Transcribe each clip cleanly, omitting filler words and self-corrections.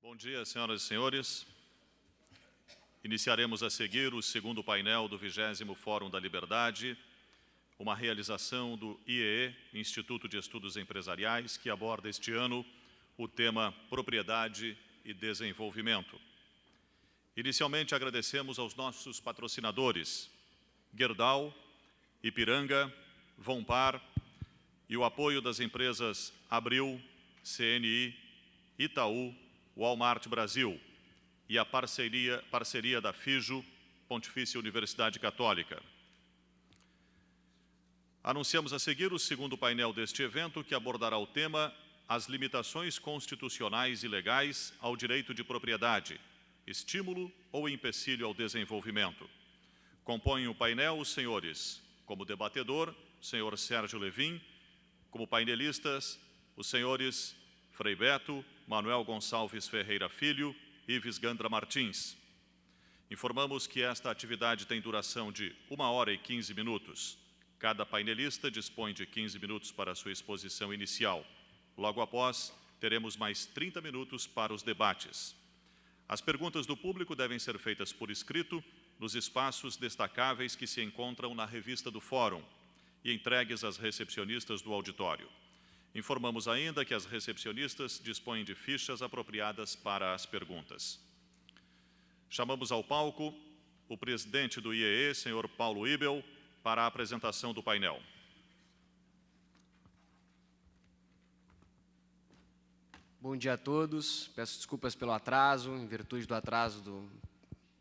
Bom dia, senhoras e senhores. Iniciaremos a seguir o segundo painel do 20º Fórum da Liberdade, uma realização do IEE, Instituto de Estudos Empresariais, que aborda este ano o tema Propriedade e Desenvolvimento. Inicialmente, agradecemos aos nossos patrocinadores, Gerdau, Ipiranga, Vompar e o apoio das empresas Abril, CNI, Itaú, Walmart Brasil e a parceria da FIJO, Pontifícia Universidade Católica. Anunciamos a seguir o segundo painel deste evento, que abordará o tema As limitações constitucionais e legais ao direito de propriedade, estímulo ou empecilho ao desenvolvimento. Compõem o painel os senhores, como debatedor, o senhor Sérgio Levin, como painelistas, os senhores Frei Beto, Manuel Gonçalves Ferreira Filho e Ives Gandra Martins. Informamos que esta atividade tem duração de 1h e 15 minutos. Cada painelista dispõe de 15 minutos para a sua exposição inicial. Logo após, teremos mais 30 minutos para os debates. As perguntas do público devem ser feitas por escrito nos espaços destacáveis que se encontram na revista do Fórum e entregues às recepcionistas do auditório. Informamos ainda que as recepcionistas dispõem de fichas apropriadas para as perguntas. Chamamos ao palco o presidente do IEE, senhor Paulo Ibel, para a apresentação do painel. Bom dia a todos. Peço desculpas pelo atraso, em virtude do atraso do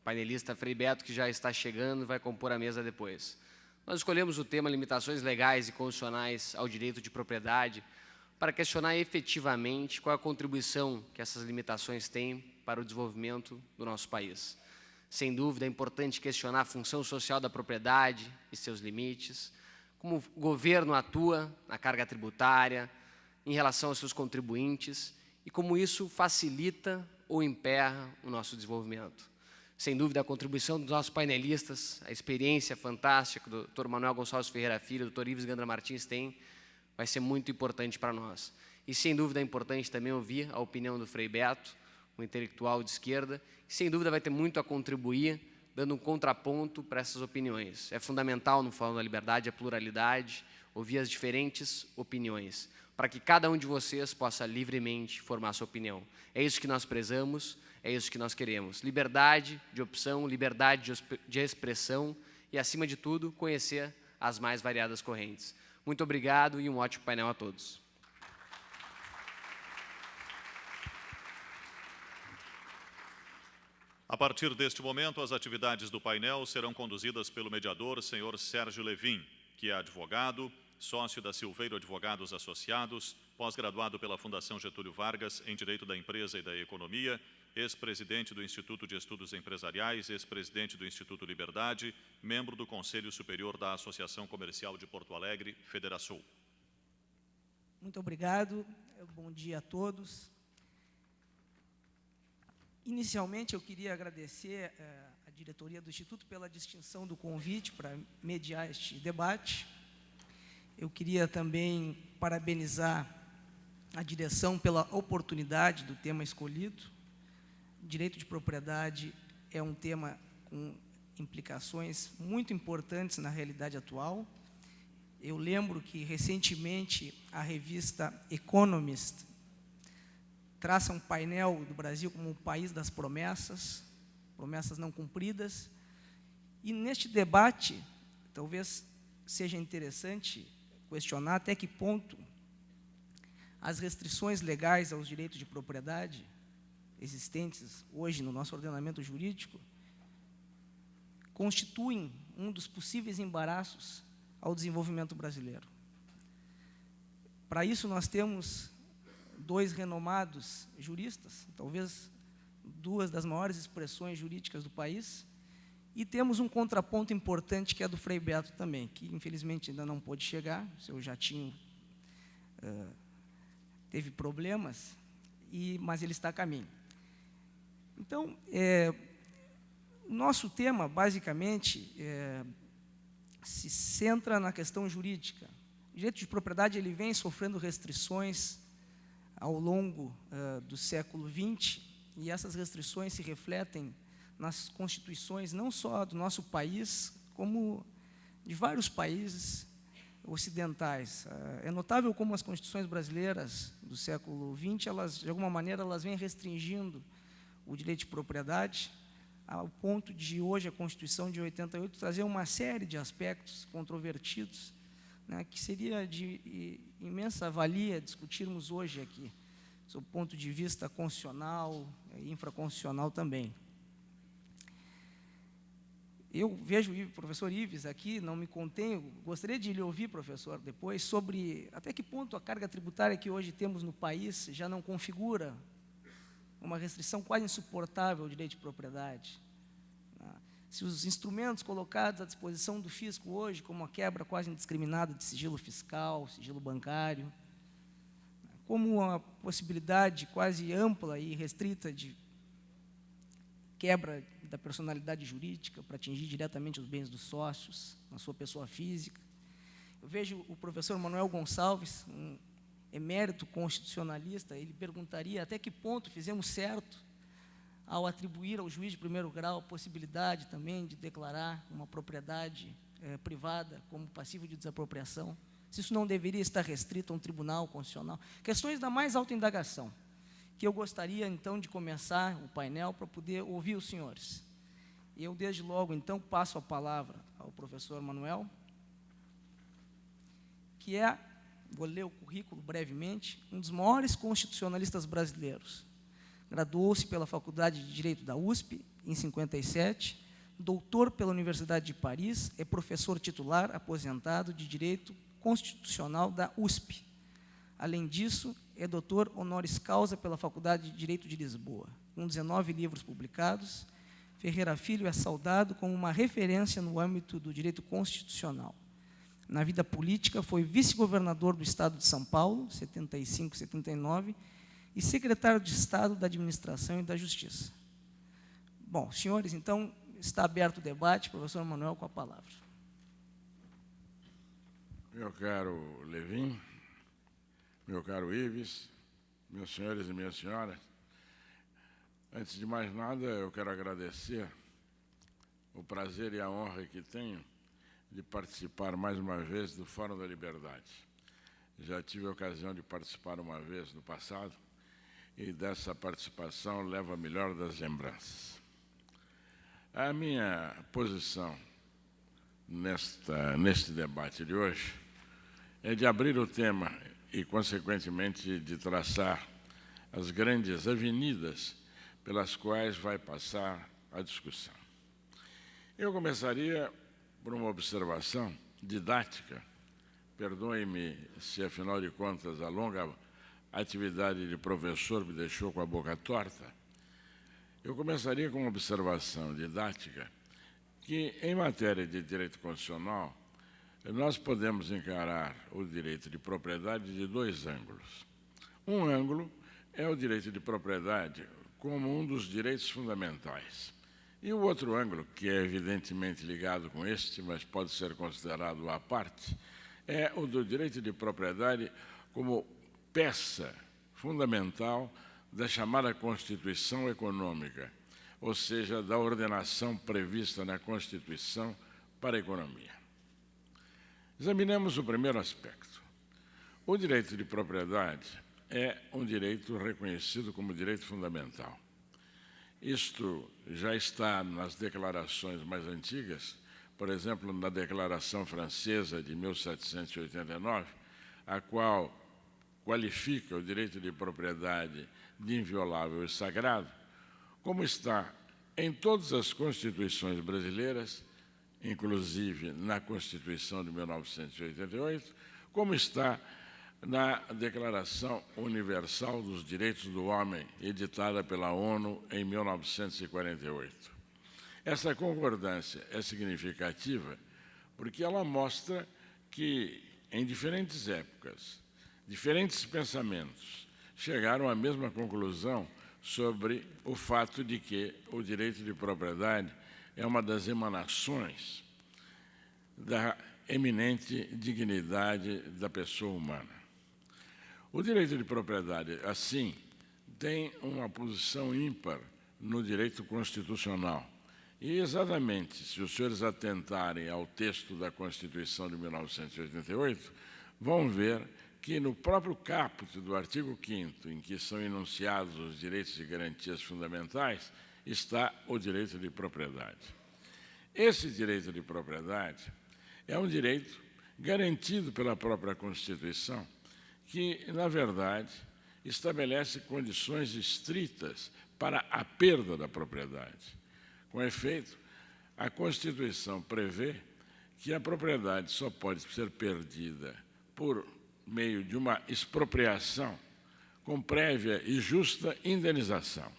painelista Frei Beto, que já está chegando e vai compor a mesa depois. Nós escolhemos o tema Limitações Legais e Constitucionais ao Direito de Propriedade para questionar efetivamente qual é a contribuição que essas limitações têm para o desenvolvimento do nosso país. Sem dúvida, é importante questionar a função social da propriedade e seus limites, como o governo atua na carga tributária, em relação aos seus contribuintes, e como isso facilita ou emperra o nosso desenvolvimento. Sem dúvida, a contribuição dos nossos painelistas, a experiência fantástica do Dr. Manuel Gonçalves Ferreira Filho, do Dr. Ives Gandra Martins tem, vai ser muito importante para nós. E, sem dúvida, é importante também ouvir a opinião do Frei Beto, um intelectual de esquerda, que, sem dúvida, vai ter muito a contribuir, dando um contraponto para essas opiniões. É fundamental no Fórum da Liberdade a pluralidade, ouvir as diferentes opiniões, para que cada um de vocês possa livremente formar sua opinião. É isso que nós prezamos, é isso que nós queremos. Liberdade de opção, liberdade de expressão e, acima de tudo, conhecer as mais variadas correntes. Muito obrigado e um ótimo painel a todos. A partir deste momento, as atividades do painel serão conduzidas pelo mediador, senhor Sérgio Levin, que é advogado, sócio da Silveiro Advogados Associados, pós-graduado pela Fundação Getúlio Vargas em Direito da Empresa e da Economia, ex-presidente do Instituto de Estudos Empresariais, ex-presidente do Instituto Liberdade, membro do Conselho Superior da Associação Comercial de Porto Alegre, Federação. Muito obrigado, bom dia a todos. Inicialmente, eu queria agradecer à diretoria do Instituto pela distinção do convite para mediar este debate. Eu queria também parabenizar a direção pela oportunidade do tema escolhido. Direito de propriedade é um tema com implicações muito importantes na realidade atual. Eu lembro que, recentemente, a revista Economist traça um painel do Brasil como o país das promessas, promessas não cumpridas. E, neste debate, talvez seja interessante questionar até que ponto as restrições legais aos direitos de propriedade existentes hoje no nosso ordenamento jurídico constituem um dos possíveis embaraços ao desenvolvimento brasileiro. Para isso, nós temos dois renomados juristas, talvez duas das maiores expressões jurídicas do país, e temos um contraponto importante, que é do Frei Beto também, que infelizmente ainda não pôde chegar, o seu jatinho teve problemas, mas ele está a caminho. Então, nosso tema, basicamente, se centra na questão jurídica. O direito de propriedade ele vem sofrendo restrições ao longo do século XX, e essas restrições se refletem nas constituições não só do nosso país, como de vários países ocidentais. É notável como as constituições brasileiras do século XX, elas, de alguma maneira, elas vêm restringindo o direito de propriedade, ao ponto de hoje a Constituição de 88 trazer uma série de aspectos controvertidos, né, que seria de imensa valia discutirmos hoje aqui, sob o ponto de vista constitucional e infraconstitucional também. Eu vejo o professor Ives aqui, não me contenho, gostaria de lhe ouvir, professor, depois, sobre até que ponto a carga tributária que hoje temos no país já não configura uma restrição quase insuportável ao direito de propriedade. Se os instrumentos colocados à disposição do fisco hoje, como a quebra quase indiscriminada de sigilo fiscal, sigilo bancário, como a possibilidade quase ampla e restrita de quebra da personalidade jurídica para atingir diretamente os bens dos sócios, na sua pessoa física. Eu vejo o professor Manuel Gonçalves, um emérito constitucionalista, ele perguntaria até que ponto fizemos certo ao atribuir ao juiz de primeiro grau a possibilidade também de declarar uma propriedade privada como passivo de desapropriação, se isso não deveria estar restrito a um tribunal constitucional. Questões da mais alta indagação, que eu gostaria, então, de começar o painel para poder ouvir os senhores. Eu, desde logo, então, passo a palavra ao professor Manuel, que é, vou ler o currículo brevemente, um dos maiores constitucionalistas brasileiros. Graduou-se pela Faculdade de Direito da USP, em 57, doutor pela Universidade de Paris, é professor titular aposentado de Direito Constitucional da USP. Além disso, é doutor honoris causa pela Faculdade de Direito de Lisboa. Com 19 livros publicados, Ferreira Filho é saudado como uma referência no âmbito do direito constitucional. Na vida política, foi vice-governador do Estado de São Paulo, 75, 79, e secretário de Estado da Administração e da Justiça. Bom, senhores, então, está aberto o debate. Professor Manuel, com a palavra. Meu caro Levin, meu caro Ives, meus senhores e minhas senhoras, antes de mais nada, eu quero agradecer o prazer e a honra que tenho de participar mais uma vez do Fórum da Liberdade. Já tive a ocasião de participar uma vez no passado e dessa participação levo a melhor das lembranças. A minha posição neste debate de hoje é de abrir o tema e, consequentemente, de traçar as grandes avenidas pelas quais vai passar a discussão. Eu começaria por uma observação didática, perdoe-me se, afinal de contas, a longa atividade de professor me deixou com a boca torta. Eu começaria com uma observação didática que, em matéria de direito constitucional, nós podemos encarar o direito de propriedade de dois ângulos. Um ângulo é o direito de propriedade como um dos direitos fundamentais. E o outro ângulo, que é evidentemente ligado com este, mas pode ser considerado à parte, é o do direito de propriedade como peça fundamental da chamada Constituição Econômica, ou seja, da ordenação prevista na Constituição para a economia. Examinemos o primeiro aspecto. O direito de propriedade é um direito reconhecido como direito fundamental. Isto já está nas declarações mais antigas, por exemplo, na Declaração Francesa de 1789, a qual qualifica o direito de propriedade de inviolável e sagrado, como está em todas as constituições brasileiras, inclusive na Constituição de 1988, como está na Declaração Universal dos Direitos do Homem, editada pela ONU em 1948. Essa concordância é significativa porque ela mostra que, em diferentes épocas, diferentes pensamentos chegaram à mesma conclusão sobre o fato de que o direito de propriedade é uma das emanações da eminente dignidade da pessoa humana. O direito de propriedade, assim, tem uma posição ímpar no direito constitucional. E, exatamente, se os senhores atentarem ao texto da Constituição de 1988, vão ver que no próprio caput do artigo 5º, em que são enunciados os direitos e garantias fundamentais, está o direito de propriedade. Esse direito de propriedade é um direito garantido pela própria Constituição, que, na verdade, estabelece condições estritas para a perda da propriedade. Com efeito, a Constituição prevê que a propriedade só pode ser perdida por meio de uma expropriação com prévia e justa indenização.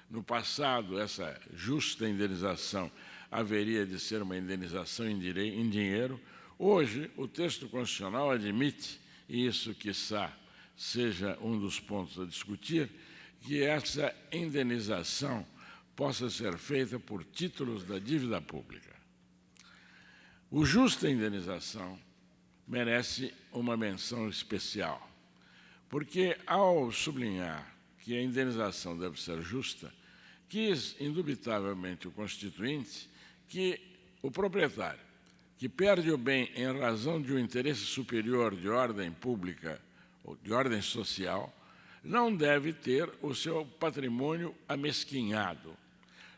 No passado, essa justa indenização haveria de ser uma indenização em dinheiro. Hoje, o texto constitucional admite, e isso, quiçá, seja um dos pontos a discutir, que essa indenização possa ser feita por títulos da dívida pública. O justa indenização merece uma menção especial, porque, ao sublinhar que a indenização deve ser justa, quis, indubitavelmente, o Constituinte que o proprietário, que perde o bem em razão de um interesse superior de ordem pública ou de ordem social, não deve ter o seu patrimônio amesquinhado,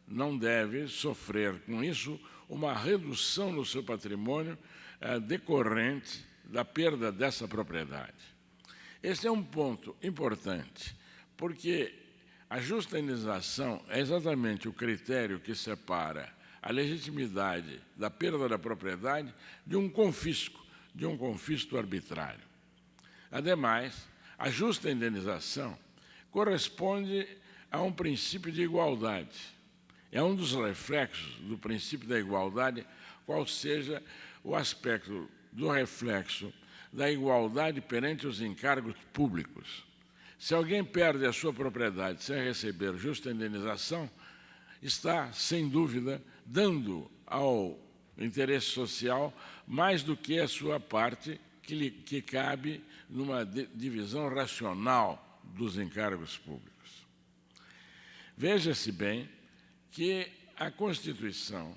não deve sofrer, com isso, uma redução no seu patrimônio decorrente da perda dessa propriedade. Esse é um ponto importante, porque a justa indenização é exatamente o critério que separa a legitimidade da perda da propriedade de um confisco arbitrário. Ademais, a justa indenização corresponde a um princípio de igualdade. É um dos reflexos do princípio da igualdade, qual seja o aspecto do reflexo da igualdade perante os encargos públicos. Se alguém perde a sua propriedade sem receber justa indenização, está, sem dúvida, dando ao interesse social mais do que a sua parte que cabe numa divisão racional dos encargos públicos. Veja-se bem que a Constituição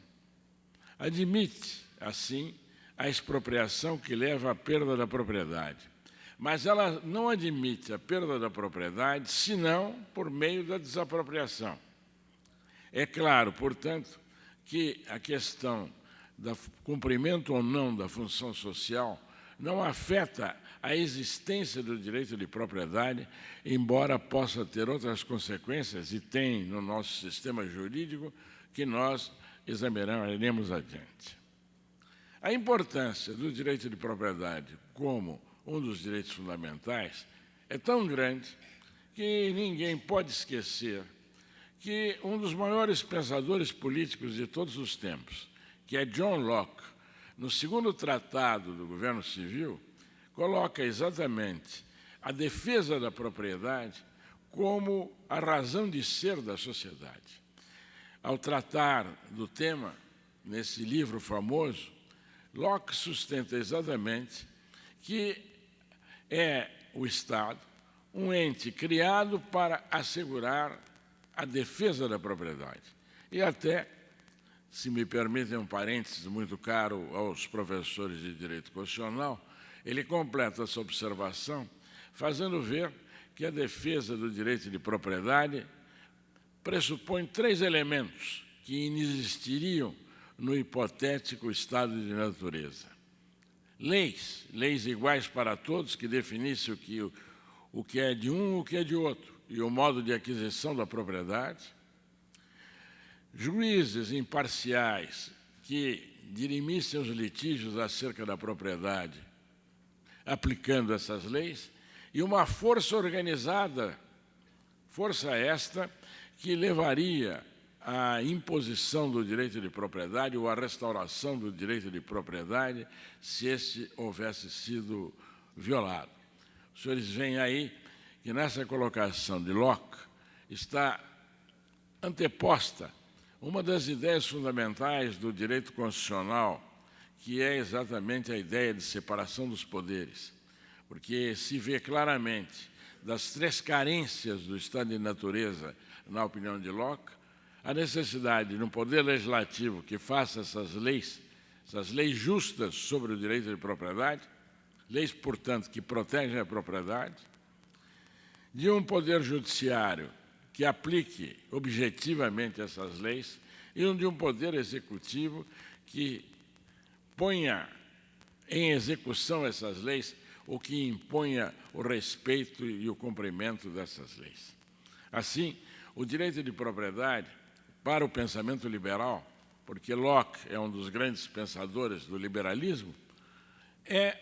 admite, assim, a expropriação que leva à perda da propriedade, mas ela não admite a perda da propriedade senão por meio da desapropriação. É claro, portanto, que a questão do cumprimento ou não da função social não afeta a existência do direito de propriedade, embora possa ter outras consequências, e tem no nosso sistema jurídico, que nós examinaremos adiante. A importância do direito de propriedade como um dos direitos fundamentais é tão grande que ninguém pode esquecer que um dos maiores pensadores políticos de todos os tempos, que é John Locke, no segundo tratado do governo civil, coloca exatamente a defesa da propriedade como a razão de ser da sociedade. Ao tratar do tema, nesse livro famoso, Locke sustenta exatamente que é o Estado um ente criado para assegurar a defesa da propriedade. E até, se me permitem um parênteses muito caro aos professores de direito constitucional, ele completa essa observação fazendo ver que a defesa do direito de propriedade pressupõe 3 elementos que inexistiriam no hipotético estado de natureza. Leis iguais para todos, que definissem o que é de um e o que é de outro, e o modo de aquisição da propriedade. Juízes imparciais que dirimissem os litígios acerca da propriedade, aplicando essas leis, e uma força organizada, força esta que levaria à imposição do direito de propriedade ou à restauração do direito de propriedade se este houvesse sido violado. Os senhores veem aí que nessa colocação de Locke está anteposta uma das ideias fundamentais do direito constitucional, que é exatamente a ideia de separação dos poderes, porque se vê claramente das três carências do estado de natureza, na opinião de Locke, a necessidade de um poder legislativo que faça essas leis justas sobre o direito de propriedade, leis, portanto, que protegem a propriedade, de um poder judiciário que aplique objetivamente essas leis e de um poder executivo que ponha em execução essas leis ou que imponha o respeito e o cumprimento dessas leis. Assim, o direito de propriedade, para o pensamento liberal, porque Locke é um dos grandes pensadores do liberalismo, é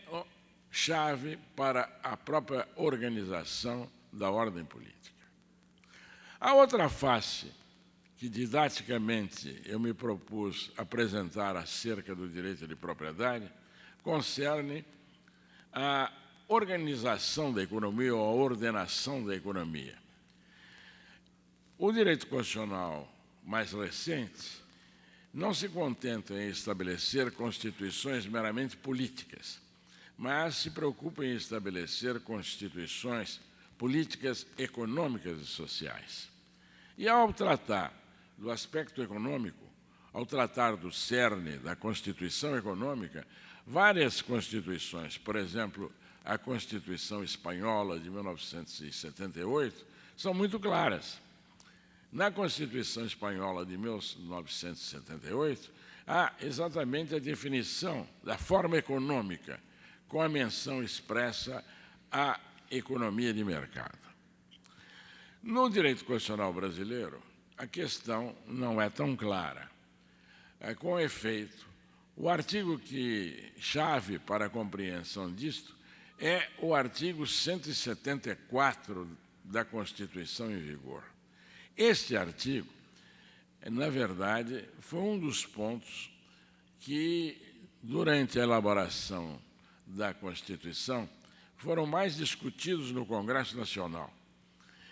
chave para a própria organização da ordem política. A outra face que didaticamente eu me propus apresentar acerca do direito de propriedade concerne a organização da economia ou a ordenação da economia. O direito constitucional mais recente não se contenta em estabelecer constituições meramente políticas, mas se preocupa em estabelecer constituições políticas, econômicas e sociais. E ao tratar do aspecto econômico, ao tratar do cerne da Constituição Econômica, várias constituições, por exemplo, a Constituição Espanhola de 1978, são muito claras. Na Constituição Espanhola de 1978, há exatamente a definição da forma econômica, com a menção expressa à economia de mercado. No direito constitucional brasileiro, a questão não é tão clara. Com efeito, o artigo que chave para a compreensão disto é o artigo 174 da Constituição em vigor. Este artigo, na verdade, foi um dos pontos que, durante a elaboração da Constituição, foram mais discutidos no Congresso Nacional.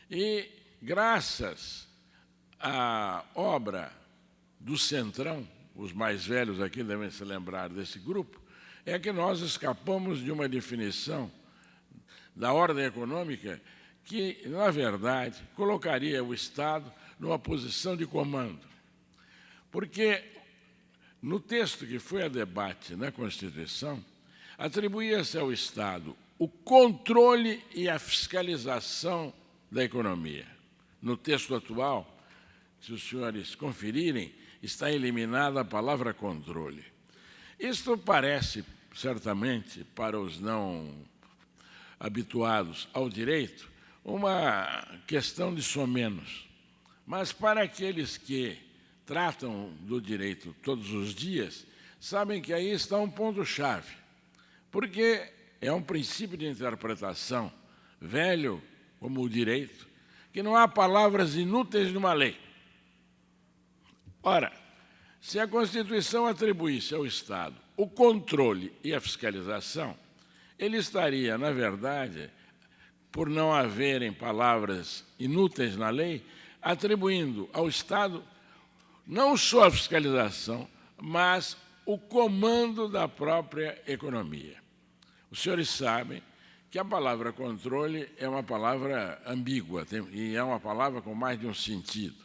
E, graças à obra do Centrão, os mais velhos aqui devem se lembrar desse grupo, é que nós escapamos de uma definição da ordem econômica que, na verdade, colocaria o Estado numa posição de comando. Porque, no texto que foi a debate na Constituição, atribuía-se ao Estado o controle e a fiscalização da economia. No texto atual, se os senhores conferirem, está eliminada a palavra controle. Isto parece, certamente, para os não habituados ao direito, uma questão de somenos. Mas para aqueles que tratam do direito todos os dias, sabem que aí está um ponto-chave, porque é um princípio de interpretação velho como o direito, que não há palavras inúteis numa lei. Ora, se a Constituição atribuísse ao Estado o controle e a fiscalização, ele estaria, na verdade, por não haverem palavras inúteis na lei, atribuindo ao Estado não só a fiscalização, mas o comando da própria economia. Os senhores sabem que a palavra controle é uma palavra ambígua e é uma palavra com mais de um sentido.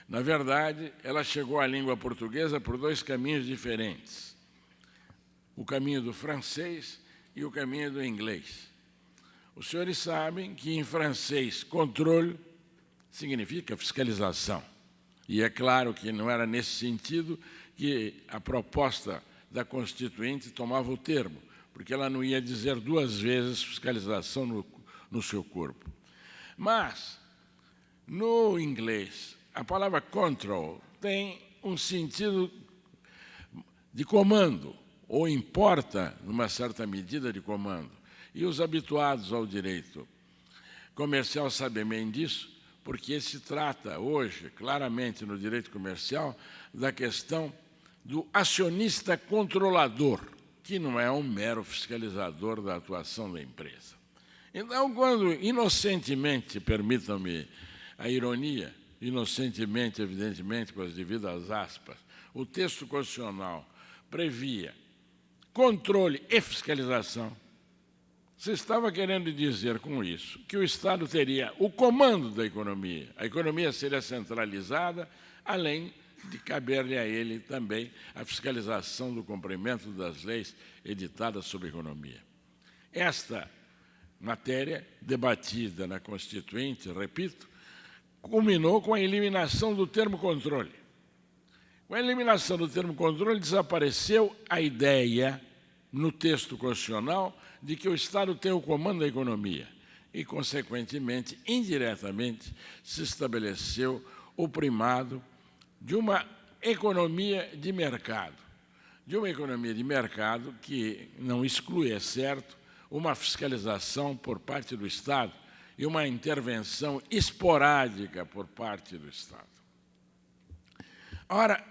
Na verdade, ela chegou à língua portuguesa por dois caminhos diferentes. O caminho do francês e o caminho do inglês. Os senhores sabem que, em francês, controle significa fiscalização. E é claro que não era nesse sentido que a proposta da Constituinte tomava o termo, porque ela não ia dizer duas vezes fiscalização no seu corpo. Mas, no inglês, a palavra control tem um sentido de comando, ou importa, numa certa medida, de comando. E os habituados ao direito comercial sabem bem disso, porque se trata hoje, claramente no direito comercial, da questão do acionista controlador, que não é um mero fiscalizador da atuação da empresa. Então, quando inocentemente, permitam-me a ironia, inocentemente, evidentemente, com as devidas aspas, o texto constitucional previa controle e fiscalização, Você estava querendo dizer com isso que o Estado teria o comando da economia, a economia seria centralizada, além de caber-lhe a ele também a fiscalização do cumprimento das leis editadas sobre economia. Esta matéria, debatida na Constituinte, repito, culminou com a eliminação do termo controle. Com a eliminação do termo controle, desapareceu a ideia, no texto constitucional, de que o Estado tem o comando da economia e, consequentemente, indiretamente, se estabeleceu o primado de uma economia de mercado. De uma economia de mercado que não exclui, é certo, uma fiscalização por parte do Estado e uma intervenção esporádica por parte do Estado. Ora,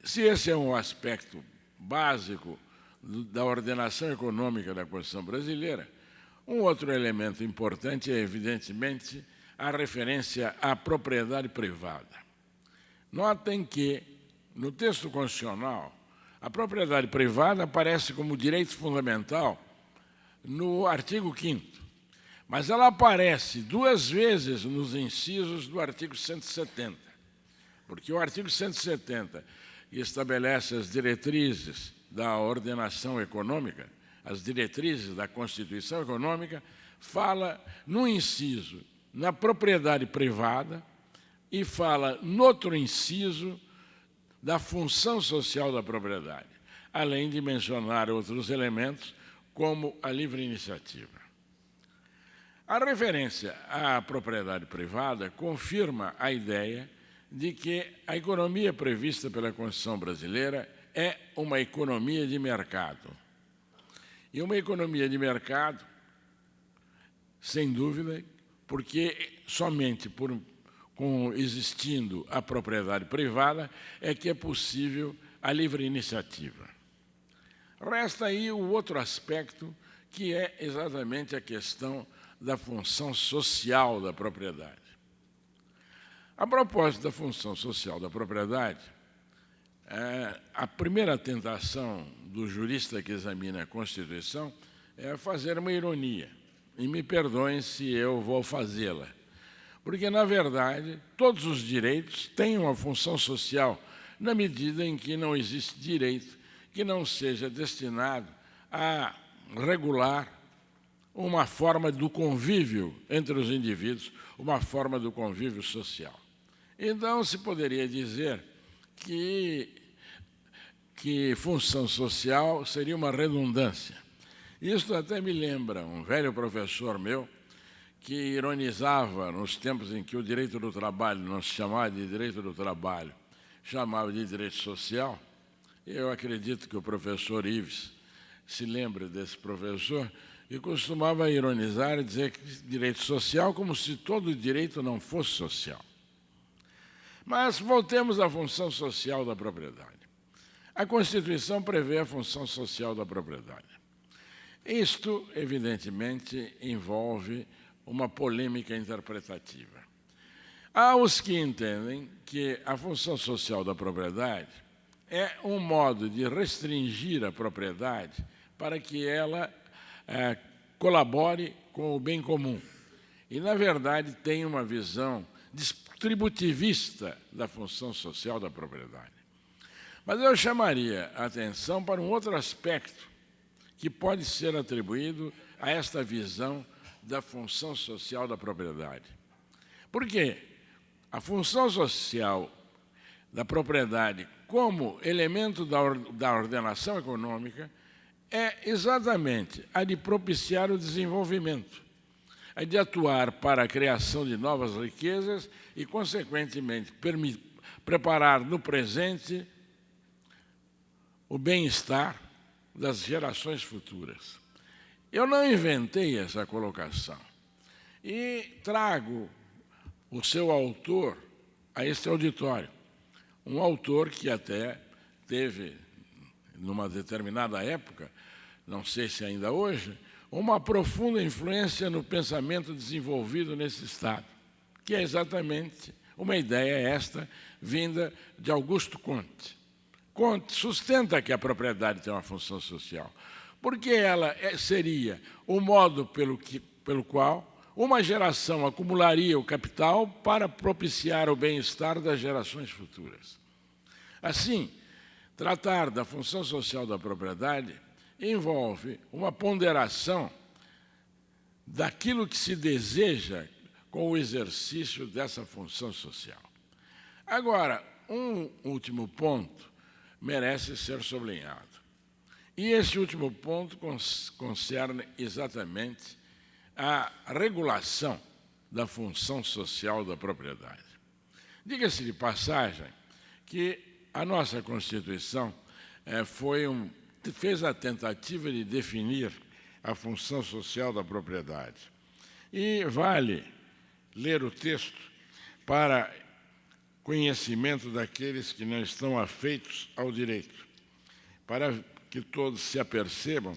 se esse é um aspecto básico da ordenação econômica da Constituição brasileira, um outro elemento importante é, evidentemente, a referência à propriedade privada. Notem que, no texto constitucional, a propriedade privada aparece como direito fundamental no artigo 5º, mas ela aparece 2 vezes nos incisos do artigo 170, porque o artigo 170 estabelece as diretrizes da ordenação econômica, as diretrizes da Constituição Econômica, fala no inciso na propriedade privada e fala no outro inciso da função social da propriedade, além de mencionar outros elementos como a livre iniciativa. A referência à propriedade privada confirma a ideia de que a economia prevista pela Constituição brasileira é uma economia de mercado. E uma economia de mercado, sem dúvida, porque somente existindo a propriedade privada é que é possível a livre iniciativa. Resta aí o outro aspecto, que é exatamente a questão da função social da propriedade. A propósito da função social da propriedade, a primeira tentação do jurista que examina a Constituição é fazer uma ironia, e me perdoem se eu vou fazê-la, porque, na verdade, todos os direitos têm uma função social, na medida em que não existe direito que não seja destinado a regular uma forma do convívio entre os indivíduos, uma forma do convívio social. Então, se poderia dizer que função social seria uma redundância. Isso até me lembra um velho professor meu que ironizava nos tempos em que o direito do trabalho não se chamava de direito do trabalho, chamava de direito social. Eu acredito que o professor Ives se lembra desse professor e costumava ironizar e dizer que direito social como se todo direito não fosse social. Mas voltemos à função social da propriedade. A Constituição prevê a função social da propriedade. Isto, evidentemente, envolve uma polêmica interpretativa. Há os que entendem que a função social da propriedade é um modo de restringir a propriedade para que ela colabore com o bem comum. E, na verdade, tem uma visão distributivista da função social da propriedade. Mas eu chamaria a atenção para um outro aspecto que pode ser atribuído a esta visão da função social da propriedade. Por quê? A função social da propriedade como elemento da ordenação econômica é exatamente a de propiciar o desenvolvimento, a de atuar para a criação de novas riquezas e, consequentemente, preparar no presente o bem-estar das gerações futuras. Eu não inventei essa colocação e trago o seu autor a este auditório, um autor que até teve, numa determinada época, não sei se ainda hoje, uma profunda influência no pensamento desenvolvido nesse Estado, que é exatamente uma ideia esta vinda de Augusto Comte. Comte sustenta que a propriedade tem uma função social, porque ela seria o modo pelo qual uma geração acumularia o capital para propiciar o bem-estar das gerações futuras. Assim, tratar da função social da propriedade envolve uma ponderação daquilo que se deseja com o exercício dessa função social. Agora, um último ponto merece ser sublinhado. E esse último ponto concerne exatamente a regulação da função social da propriedade. Diga-se de passagem que a nossa Constituição fez a tentativa de definir a função social da propriedade. E vale ler o texto para conhecimento daqueles que não estão afeitos ao direito, para que todos se apercebam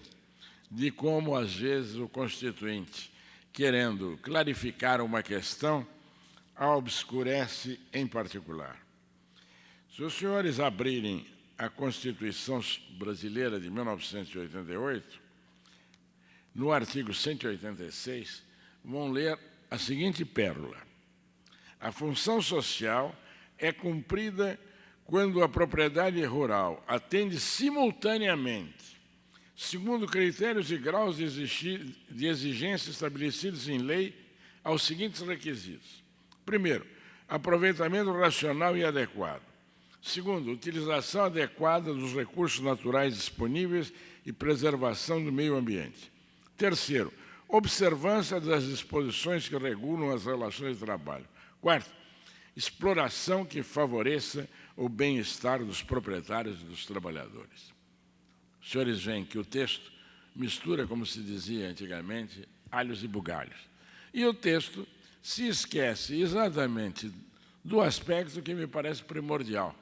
de como, às vezes, o Constituinte, querendo clarificar uma questão, a obscurece em particular. Se os senhores abrirem a Constituição brasileira de 1988, no artigo 186, vão ler a seguinte pérola: a função social é cumprida quando a propriedade rural atende simultaneamente, segundo critérios e graus de exigência estabelecidos em lei, aos seguintes requisitos. Primeiro, aproveitamento racional e adequado. Segundo, utilização adequada dos recursos naturais disponíveis e preservação do meio ambiente. Terceiro, observância das disposições que regulam as relações de trabalho. Quarto, exploração que favoreça o bem-estar dos proprietários e dos trabalhadores. Os senhores veem que o texto mistura, como se dizia antigamente, alhos e bugalhos. E o texto se esquece exatamente do aspecto que me parece primordial,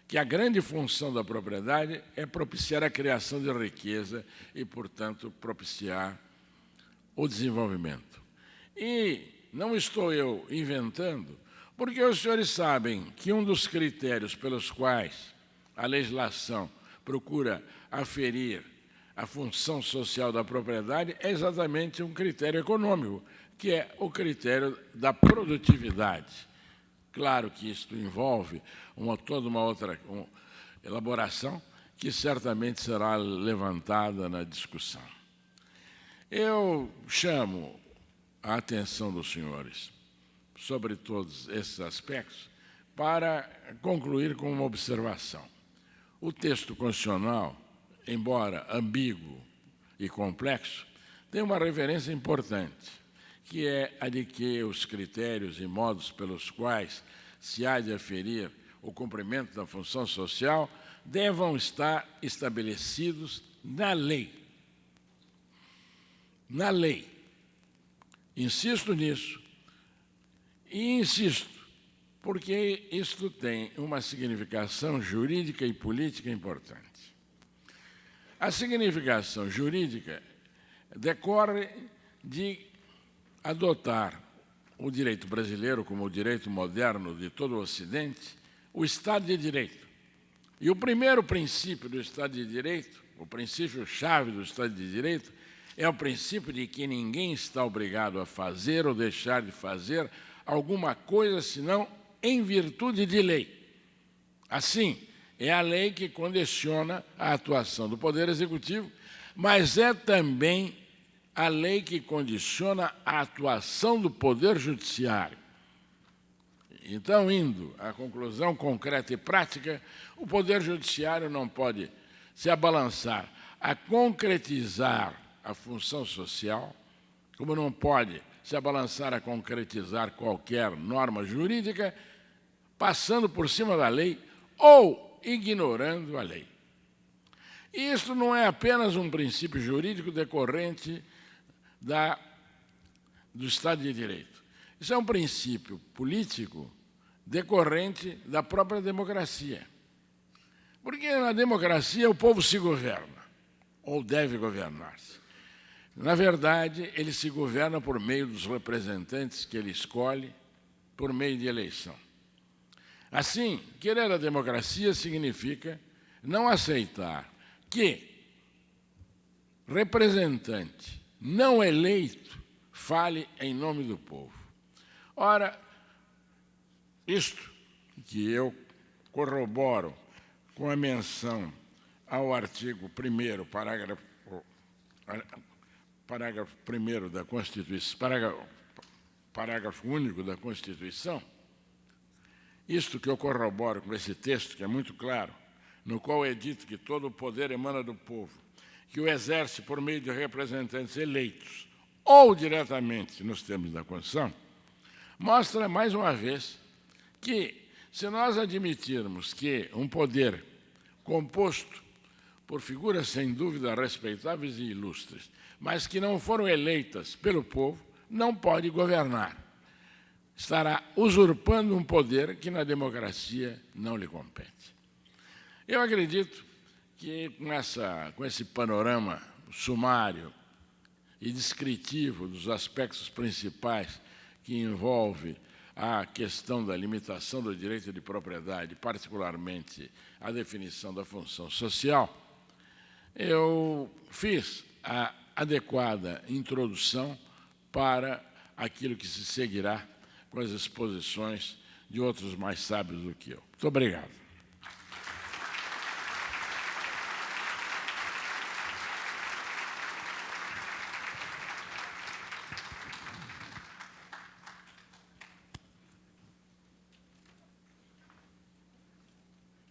que a grande função da propriedade é propiciar a criação de riqueza e, portanto, propiciar o desenvolvimento. E não estou eu inventando, porque os senhores sabem que um dos critérios pelos quais a legislação procura aferir a função social da propriedade é exatamente um critério econômico, que é o critério da produtividade. Claro que isto envolve toda uma outra elaboração que certamente será levantada na discussão. Eu chamo a atenção dos senhores sobre todos esses aspectos para concluir com uma observação. O texto constitucional, embora ambíguo e complexo, tem uma referência importante, que é a de que os critérios e modos pelos quais se há de aferir o cumprimento da função social devam estar estabelecidos na lei. Na lei. Insisto nisso e insisto, porque isto tem uma significação jurídica e política importante. A significação jurídica decorre de adotar o direito brasileiro como o direito moderno de todo o Ocidente, o Estado de Direito. E o primeiro princípio do Estado de Direito, o princípio-chave do Estado de Direito, é o princípio de que ninguém está obrigado a fazer ou deixar de fazer alguma coisa senão em virtude de lei. Assim, é a lei que condiciona a atuação do Poder Executivo, mas é também a lei que condiciona a atuação do Poder Judiciário. Então, indo à conclusão concreta e prática, o Poder Judiciário não pode se abalançar a concretizar a função social, como não pode se abalançar a concretizar qualquer norma jurídica, passando por cima da lei ou ignorando a lei. E isso não é apenas um princípio jurídico decorrente do Estado de Direito. Isso é um princípio político decorrente da própria democracia. Porque na democracia o povo se governa, ou deve governar-se. Na verdade, ele se governa por meio dos representantes que ele escolhe, por meio de eleição. Assim, querer a democracia significa não aceitar que representante não eleito fale em nome do povo. Ora, isto que eu corroboro com a menção ao artigo 1º, parágrafo 1º da Constituição, parágrafo único da Constituição, isto que eu corroboro com esse texto, que é muito claro, no qual é dito que todo o poder emana do povo, que o exerce por meio de representantes eleitos ou diretamente nos termos da Constituição, mostra, mais uma vez, que, se nós admitirmos que um poder composto por figuras, sem dúvida, respeitáveis e ilustres, mas que não foram eleitas pelo povo, não pode governar. Estará usurpando um poder que, na democracia, não lhe compete. Eu acredito que, com esse panorama sumário e descritivo dos aspectos principais que envolve a questão da limitação do direito de propriedade, particularmente a definição da função social, eu fiz a adequada introdução para aquilo que se seguirá com as exposições de outros mais sábios do que eu. Muito obrigado.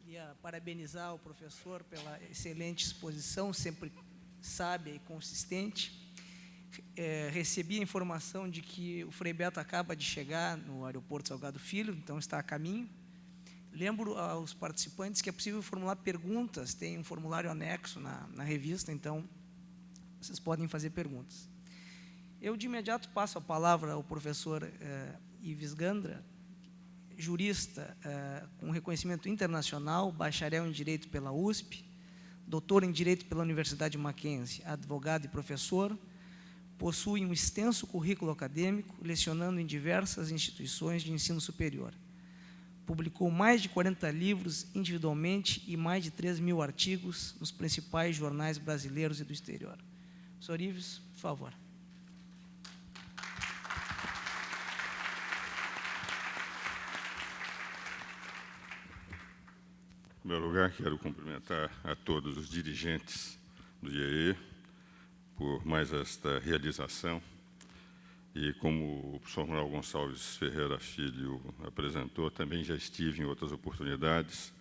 Queria parabenizar o professor pela excelente exposição, sempre sábia e consistente. Recebi a informação de que o Frei Beto acaba de chegar no aeroporto Salgado Filho, então está a caminho. Lembro aos participantes que é possível formular perguntas, tem um formulário anexo na revista, então vocês podem fazer perguntas. Eu, de imediato, passo a palavra ao professor Ives Gandra, jurista com reconhecimento internacional, bacharel em Direito pela USP, doutor em Direito pela Universidade Mackenzie, advogado e professor, possui um extenso currículo acadêmico, lecionando em diversas instituições de ensino superior. Publicou mais de 40 livros individualmente e mais de 3.000 artigos nos principais jornais brasileiros e do exterior. Professor Ives, por favor. Em primeiro lugar, quero cumprimentar a todos os dirigentes do IEE por mais esta realização. E como o professor Manuel Gonçalves Ferreira Filho apresentou, também já estive em outras oportunidades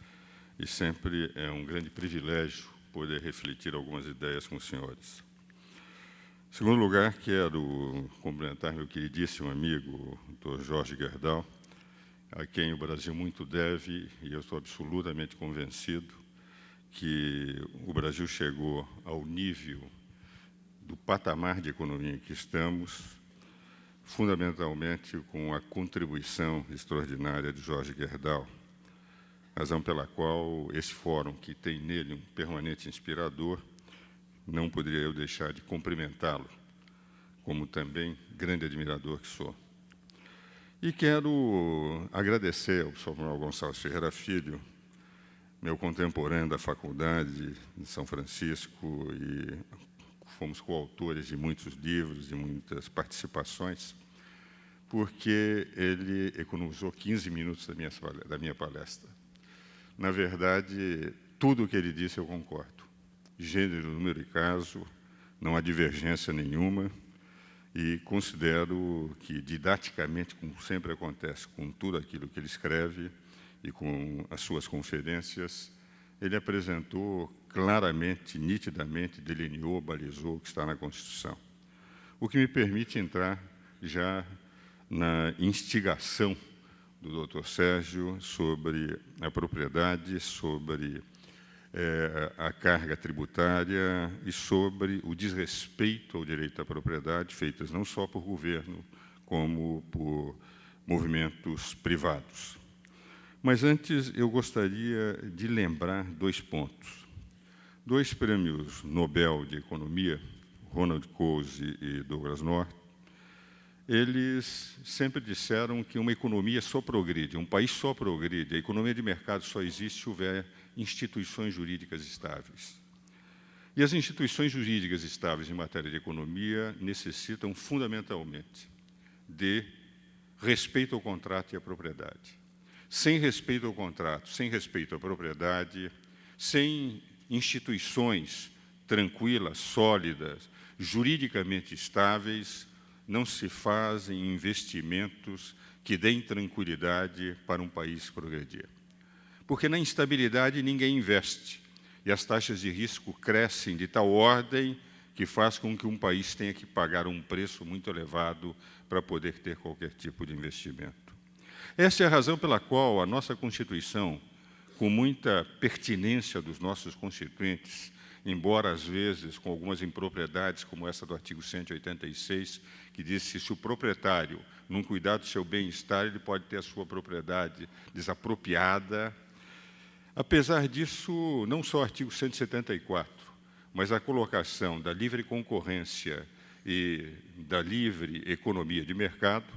e sempre é um grande privilégio poder refletir algumas ideias com os senhores. Em segundo lugar, quero cumprimentar meu queridíssimo amigo, Dr. Jorge Gerdau, a quem o Brasil muito deve, e eu estou absolutamente convencido que o Brasil chegou ao nível do patamar de economia em que estamos, fundamentalmente com a contribuição extraordinária de Jorge Gerdau, razão pela qual esse fórum, que tem nele um permanente inspirador, não poderia eu deixar de cumprimentá-lo, como também grande admirador que sou. E quero agradecer ao professor Manuel Gonçalves Ferreira Filho, meu contemporâneo da Faculdade de São Francisco, e fomos coautores de muitos livros e muitas participações, porque ele economizou 15 minutos da minha palestra. Na verdade, tudo o que ele disse eu concordo. Gênero, número e caso, não há divergência nenhuma, e considero que, didaticamente, como sempre acontece com tudo aquilo que ele escreve e com as suas conferências, ele apresentou claramente, nitidamente, delineou, balizou o que está na Constituição. O que me permite entrar já na instigação do Dr. Sérgio sobre a propriedade, sobre a carga tributária e sobre o desrespeito ao direito à propriedade, feitas não só por governo, como por movimentos privados. Mas antes eu gostaria de lembrar 2 pontos. 2 prêmios Nobel de Economia, Ronald Coase e Douglas North, eles sempre disseram que uma economia só progride, um país só progride, a economia de mercado só existe se houver instituições jurídicas estáveis. E as instituições jurídicas estáveis em matéria de economia necessitam, fundamentalmente, de respeito ao contrato e à propriedade. Sem respeito ao contrato, sem respeito à propriedade, sem instituições tranquilas, sólidas, juridicamente estáveis, não se fazem investimentos que deem tranquilidade para um país progredir. Porque na instabilidade ninguém investe, e as taxas de risco crescem de tal ordem que faz com que um país tenha que pagar um preço muito elevado para poder ter qualquer tipo de investimento. Essa é a razão pela qual a nossa Constituição, com muita pertinência dos nossos constituintes, embora às vezes com algumas impropriedades, como essa do artigo 186, que diz que se o proprietário não cuidar do seu bem-estar, ele pode ter a sua propriedade desapropriada. Apesar disso, não só o artigo 174, mas a colocação da livre concorrência e da livre economia de mercado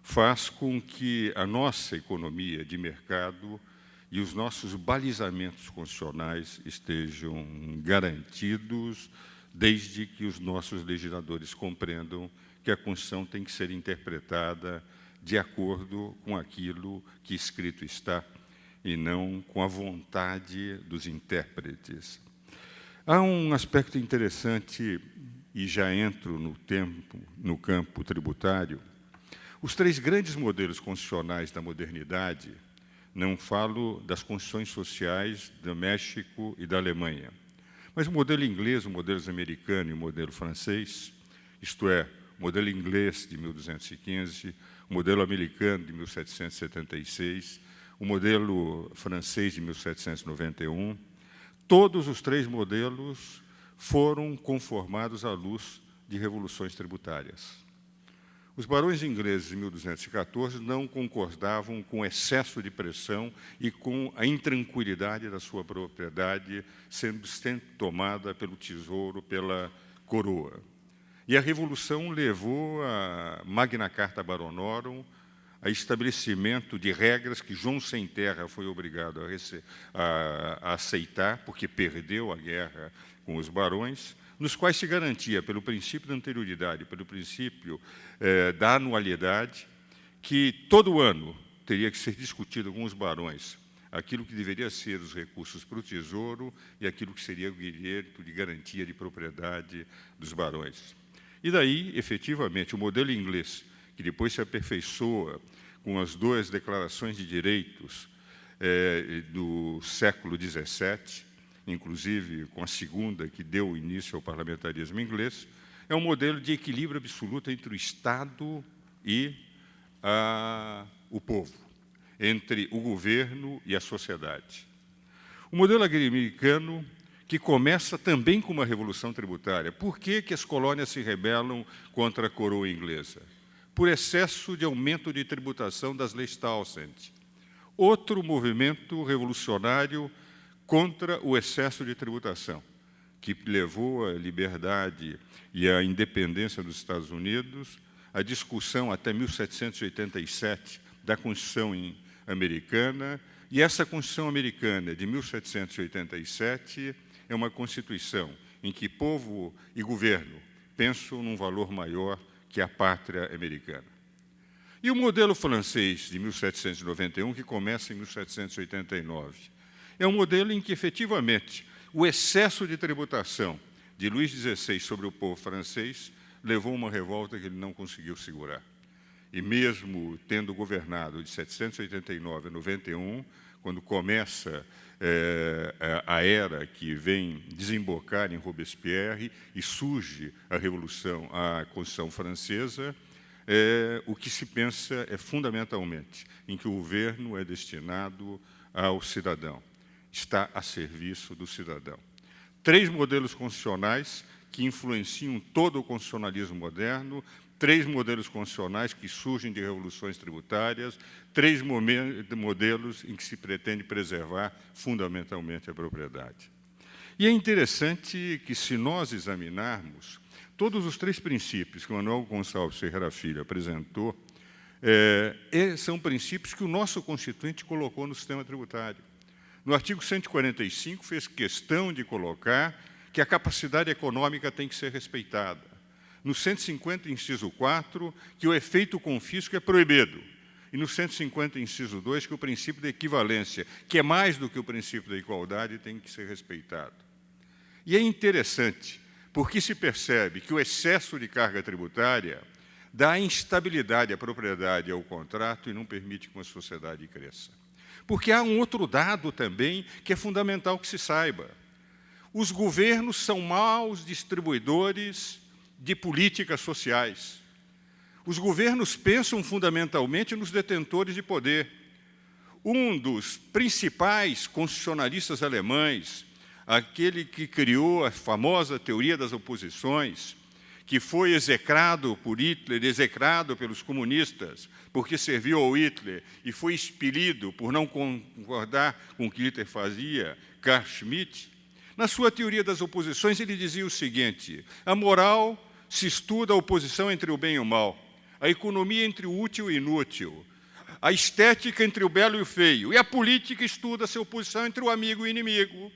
faz com que a nossa economia de mercado e os nossos balizamentos constitucionais estejam garantidos, desde que os nossos legisladores compreendam que a Constituição tem que ser interpretada de acordo com aquilo que escrito está e não com a vontade dos intérpretes. Há um aspecto interessante, e já entro no campo tributário. Os três grandes modelos constitucionais da modernidade, não falo das constituições sociais do México e da Alemanha, mas o modelo inglês, o modelo americano e o modelo francês, isto é, o modelo inglês de 1215, o modelo americano de 1776, o modelo francês de 1791, todos os três modelos foram conformados à luz de revoluções tributárias. Os barões ingleses de 1214 não concordavam com o excesso de pressão e com a intranquilidade da sua propriedade sendo tomada pelo tesouro, pela coroa. E a Revolução levou a Magna Carta Baronorum, a estabelecimento de regras que João Sem Terra foi obrigado a aceitar, porque perdeu a guerra com os barões, nos quais se garantia, pelo princípio da anterioridade, pelo princípio da anualidade, que todo ano teria que ser discutido com os barões aquilo que deveria ser os recursos para o Tesouro e aquilo que seria o direito de garantia de propriedade dos barões. E daí, efetivamente, o modelo inglês, que depois se aperfeiçoa com as duas declarações de direitos do século XVII, inclusive com a segunda, que deu início ao parlamentarismo inglês, é um modelo de equilíbrio absoluto entre o Estado e o povo, entre o governo e a sociedade. O modelo americano, que começa também com uma revolução tributária. Por que as colônias se rebelam contra a coroa inglesa? Por excesso de aumento de tributação das leis Townsend. Outro movimento revolucionário contra o excesso de tributação, que levou à liberdade e à independência dos Estados Unidos, a discussão até 1787 da Constituição americana, e essa Constituição americana de 1787 é uma Constituição em que povo e governo pensam num valor maior que a pátria americana. E o modelo francês de 1791, que começa em 1789, é um modelo em que, efetivamente, o excesso de tributação de Luís XVI sobre o povo francês levou a uma revolta que ele não conseguiu segurar. E mesmo tendo governado de 789 a 91, quando começa a era que vem desembocar em Robespierre e surge a Constituição Francesa, o que se pensa é fundamentalmente em que o governo é destinado ao cidadão, está a serviço do cidadão. Três modelos constitucionais que influenciam todo o constitucionalismo moderno, três modelos constitucionais que surgem de revoluções tributárias, três modelos em que se pretende preservar fundamentalmente a propriedade. E é interessante que, se nós examinarmos todos os três princípios que o Manuel Gonçalves Ferreira Filho apresentou, são princípios que o nosso Constituinte colocou no sistema tributário. No artigo 145, fez questão de colocar que a capacidade econômica tem que ser respeitada. No 150, inciso 4, que o efeito confisco é proibido. E no 150, inciso 2, que o princípio da equivalência, que é mais do que o princípio da igualdade, tem que ser respeitado. E é interessante, porque se percebe que o excesso de carga tributária dá instabilidade à propriedade e ao contrato e não permite que uma sociedade cresça. Porque há um outro dado também que é fundamental que se saiba. Os governos são maus distribuidores de políticas sociais. Os governos pensam fundamentalmente nos detentores de poder. Um dos principais constitucionalistas alemães, aquele que criou a famosa teoria das oposições, que foi execrado por Hitler, execrado pelos comunistas, porque serviu ao Hitler e foi expelido por não concordar com o que Hitler fazia, Carl Schmitt, na sua teoria das oposições, ele dizia o seguinte: a moral se estuda a oposição entre o bem e o mal, a economia entre o útil e o inútil, a estética entre o belo e o feio, e a política estuda a sua oposição entre o amigo e o inimigo.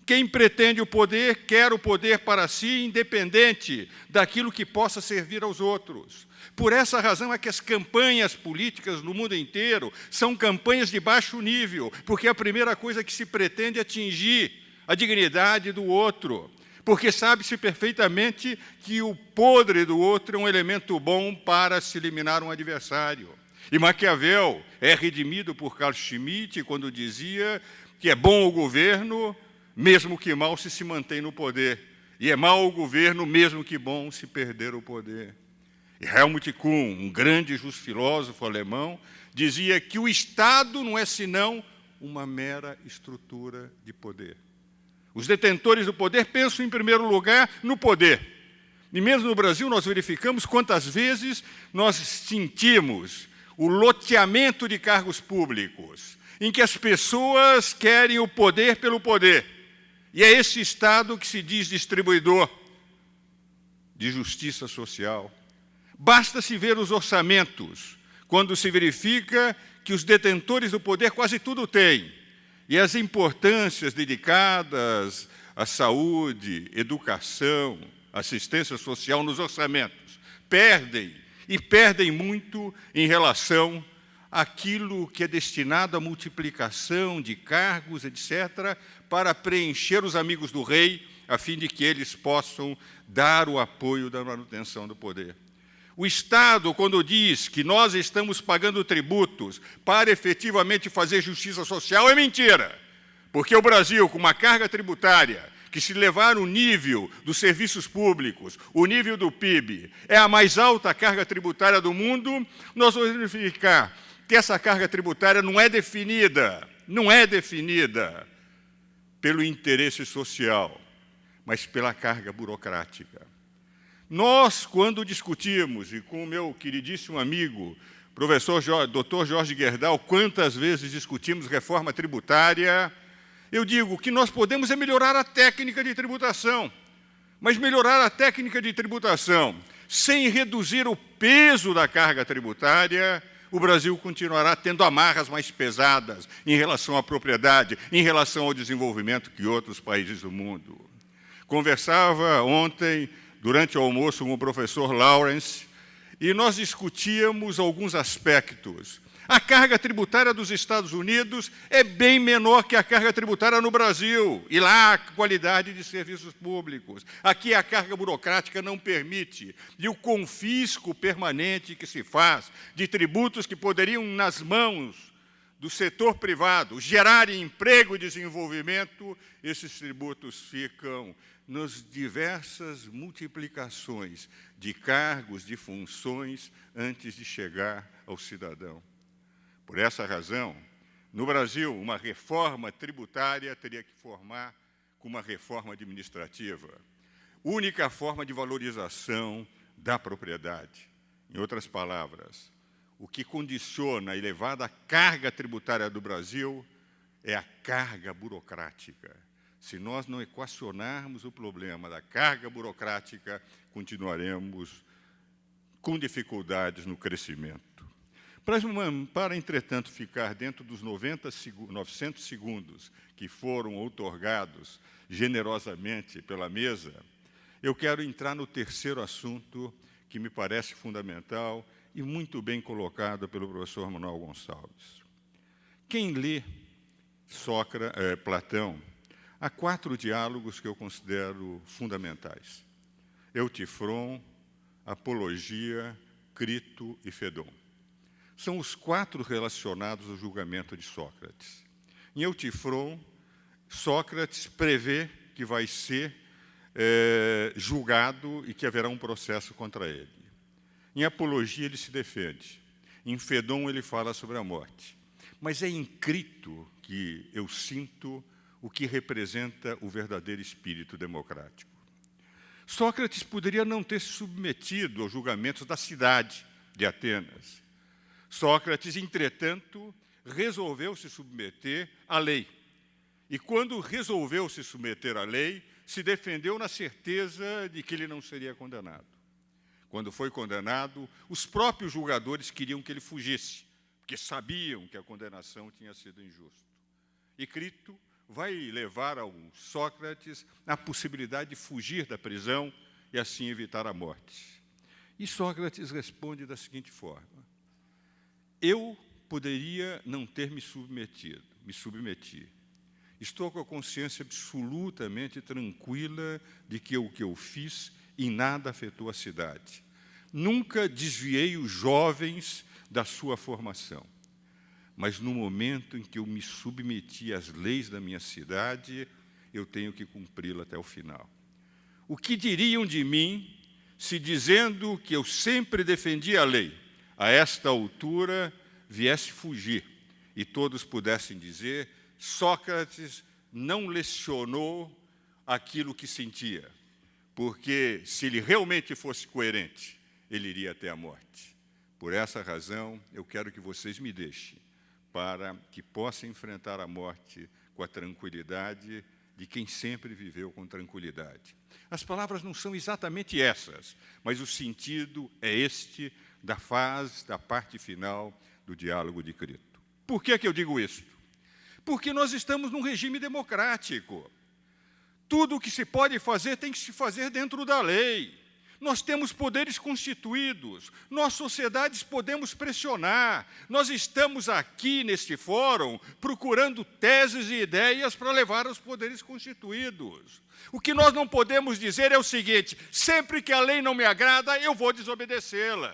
Quem pretende o poder, quer o poder para si, independente daquilo que possa servir aos outros. Por essa razão é que as campanhas políticas no mundo inteiro são campanhas de baixo nível, porque a primeira coisa que se pretende é atingir a dignidade do outro, porque sabe-se perfeitamente que o podre do outro é um elemento bom para se eliminar um adversário. E Maquiavel é redimido por Carl Schmitt quando dizia que é bom o governo, mesmo que mal se mantém no poder, e é mau o governo, mesmo que bom se perder o poder. E Helmut Kuhn, um grande filósofo alemão, dizia que o Estado não é senão uma mera estrutura de poder. Os detentores do poder pensam, em primeiro lugar, no poder. E mesmo no Brasil, nós verificamos quantas vezes nós sentimos o loteamento de cargos públicos, em que as pessoas querem o poder pelo poder. E é esse Estado que se diz distribuidor de justiça social. Basta-se ver os orçamentos, quando se verifica que os detentores do poder quase tudo têm, e as importâncias dedicadas à saúde, educação, assistência social nos orçamentos perdem, e perdem muito em relação àquilo que é destinado à multiplicação de cargos, etc., para preencher os amigos do rei, a fim de que eles possam dar o apoio da manutenção do poder. O Estado, quando diz que nós estamos pagando tributos para efetivamente fazer justiça social, é mentira. Porque o Brasil, com uma carga tributária que, se levar o nível dos serviços públicos, o nível do PIB, é a mais alta carga tributária do mundo, nós vamos verificar que essa carga tributária não é definida pelo interesse social, mas pela carga burocrática. Nós, quando discutimos, e com o meu queridíssimo amigo, Dr. Jorge Gerdau, quantas vezes discutimos reforma tributária, eu digo que nós podemos melhorar a técnica de tributação, mas melhorar a técnica de tributação sem reduzir o peso da carga tributária, o Brasil continuará tendo amarras mais pesadas em relação à propriedade, em relação ao desenvolvimento que outros países do mundo. Conversava ontem, durante o almoço, com o professor Lawrence, e nós discutíamos alguns aspectos. A carga tributária dos Estados Unidos é bem menor que a carga tributária no Brasil, e lá a qualidade de serviços públicos. Aqui a carga burocrática não permite, e o confisco permanente que se faz de tributos que poderiam, nas mãos do setor privado, gerar emprego e desenvolvimento, esses tributos ficam nas diversas multiplicações de cargos, de funções, antes de chegar ao cidadão. Por essa razão, no Brasil, uma reforma tributária teria que formar com uma reforma administrativa. Única forma de valorização da propriedade. Em outras palavras, o que condiciona a elevada carga tributária do Brasil é a carga burocrática. Se nós não equacionarmos o problema da carga burocrática, continuaremos com dificuldades no crescimento. Para, entretanto, ficar dentro dos 900 segundos que foram outorgados generosamente pela mesa, eu quero entrar no terceiro assunto que me parece fundamental e muito bem colocado pelo professor Manuel Gonçalves. Quem lê Platão, há 4 diálogos que eu considero fundamentais: Eutifron, Apologia, Crito e Fedon. São os 4 relacionados ao julgamento de Sócrates. Em Eutifron, Sócrates prevê que vai ser julgado e que haverá um processo contra ele. Em Apologia, ele se defende. Em Fedon, ele fala sobre a morte. Mas é em Crito que eu sinto o que representa o verdadeiro espírito democrático. Sócrates poderia não ter se submetido aos julgamentos da cidade de Atenas. Sócrates, entretanto, resolveu se submeter à lei. E quando resolveu se submeter à lei, se defendeu na certeza de que ele não seria condenado. Quando foi condenado, os próprios julgadores queriam que ele fugisse, porque sabiam que a condenação tinha sido injusta. E Crito vai levar ao Sócrates a possibilidade de fugir da prisão e assim evitar a morte. E Sócrates responde da seguinte forma: eu poderia não ter me submeti. Estou com a consciência absolutamente tranquila de que o que eu fiz em nada afetou a cidade. Nunca desviei os jovens da sua formação. Mas no momento em que eu me submeti às leis da minha cidade, eu tenho que cumpri-la até o final. O que diriam de mim se, dizendo que eu sempre defendi a lei, a esta altura viesse fugir e todos pudessem dizer: Sócrates não lecionou aquilo que sentia, porque se ele realmente fosse coerente, ele iria até a morte. Por essa razão, eu quero que vocês me deixem para que possa enfrentar a morte com a tranquilidade de quem sempre viveu com tranquilidade. As palavras não são exatamente essas, mas o sentido é este da parte final do diálogo de Crito. Por que eu digo isso? Porque nós estamos num regime democrático. Tudo o que se pode fazer tem que se fazer dentro da lei. Nós temos poderes constituídos, nós, sociedades, podemos pressionar. Nós estamos aqui, neste fórum, procurando teses e ideias para levar aos poderes constituídos. O que nós não podemos dizer é o seguinte: sempre que a lei não me agrada, eu vou desobedecê-la.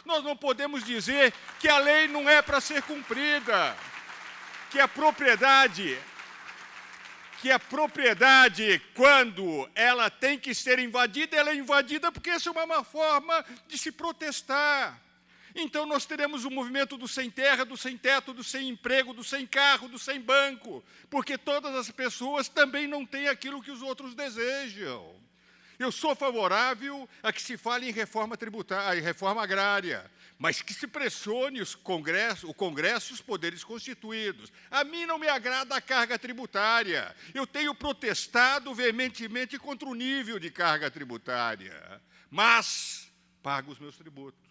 Nós não podemos dizer que a lei não é para ser cumprida, que a propriedade, quando ela tem que ser invadida, ela é invadida porque essa é uma forma de se protestar. Então, nós teremos o movimento do sem terra, do sem teto, do sem emprego, do sem carro, do sem banco, porque todas as pessoas também não têm aquilo que os outros desejam. Eu sou favorável a que se fale em reforma tributária, em reforma agrária, mas que se pressione o Congresso e os poderes constituídos. A mim não me agrada a carga tributária. Eu tenho protestado veementemente contra o nível de carga tributária, mas pago os meus tributos.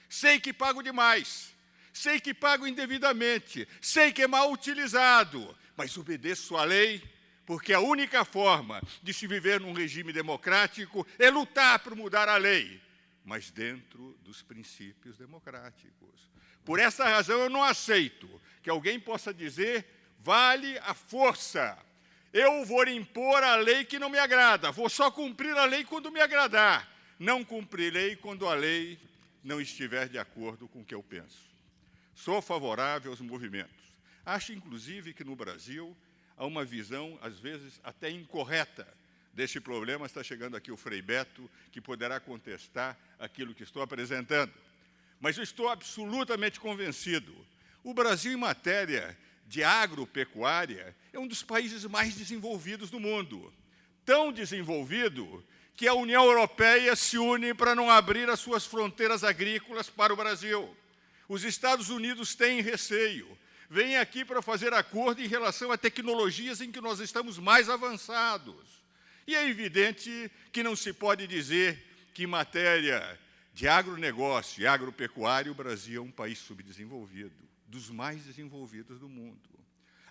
Sei que pago demais, sei que pago indevidamente, sei que é mal utilizado, mas obedeço à lei, porque a única forma de se viver num regime democrático é lutar por mudar a lei, mas dentro dos princípios democráticos. Por essa razão, eu não aceito que alguém possa dizer: vale a força, eu vou impor a lei que não me agrada, vou só cumprir a lei quando me agradar, não cumprirei quando a lei não estiver de acordo com o que eu penso. Sou favorável aos movimentos. Acho, inclusive, que no Brasil há uma visão, às vezes, até incorreta deste problema. Está chegando aqui o Frei Beto, que poderá contestar aquilo que estou apresentando. Mas eu estou absolutamente convencido. O Brasil, em matéria de agropecuária, é um dos países mais desenvolvidos do mundo. Tão desenvolvido que a União Europeia se une para não abrir as suas fronteiras agrícolas para o Brasil. Os Estados Unidos têm receio. Vêm aqui para fazer acordo em relação a tecnologias em que nós estamos mais avançados. E é evidente que não se pode dizer que, em matéria de agronegócio e agropecuário, o Brasil é um país subdesenvolvido, dos mais desenvolvidos do mundo.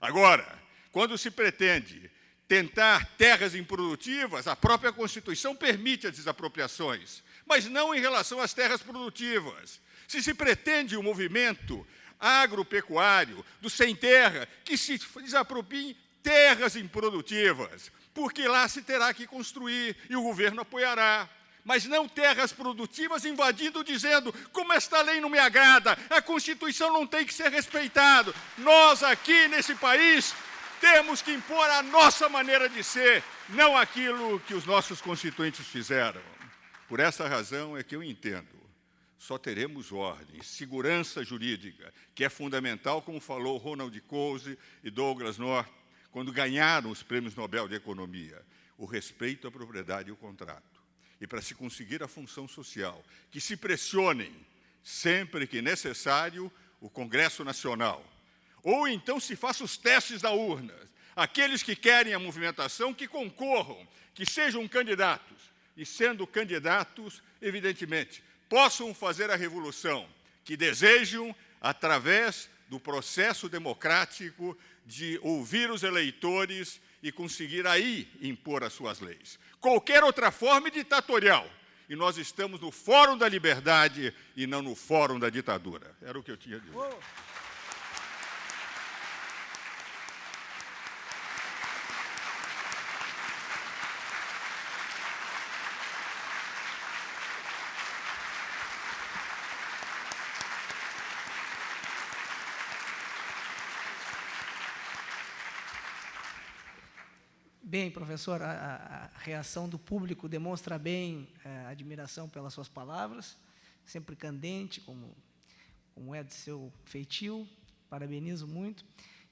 Agora, quando se pretende tentar terras improdutivas, a própria Constituição permite as desapropriações, mas não em relação às terras produtivas. Se pretende o movimento agropecuário do sem terra, que se desapropriem terras improdutivas, porque lá se terá que construir e o governo apoiará. Mas não terras produtivas invadindo, dizendo, como esta lei não me agrada, a Constituição não tem que ser respeitada. Nós aqui nesse país temos que impor a nossa maneira de ser, não aquilo que os nossos constituintes fizeram. Por essa razão é que eu entendo, só teremos ordem, segurança jurídica, que é fundamental, como falou Ronald Coase e Douglas North, quando ganharam os prêmios Nobel de Economia, o respeito à propriedade e ao contrato. E para se conseguir a função social, que se pressionem, sempre que necessário, o Congresso Nacional. Ou então se faça os testes da urna. Aqueles que querem a movimentação, que concorram, que sejam candidatos. E sendo candidatos, evidentemente, possam fazer a revolução que desejam através do processo democrático de ouvir os eleitores e conseguir aí impor as suas leis. Qualquer outra forma é ditatorial. E nós estamos no Fórum da Liberdade e não no Fórum da Ditadura. Era o que eu tinha a dizer. Bem, professor, a reação do público demonstra bem a admiração pelas suas palavras, sempre candente, como é de seu feitio, parabenizo muito.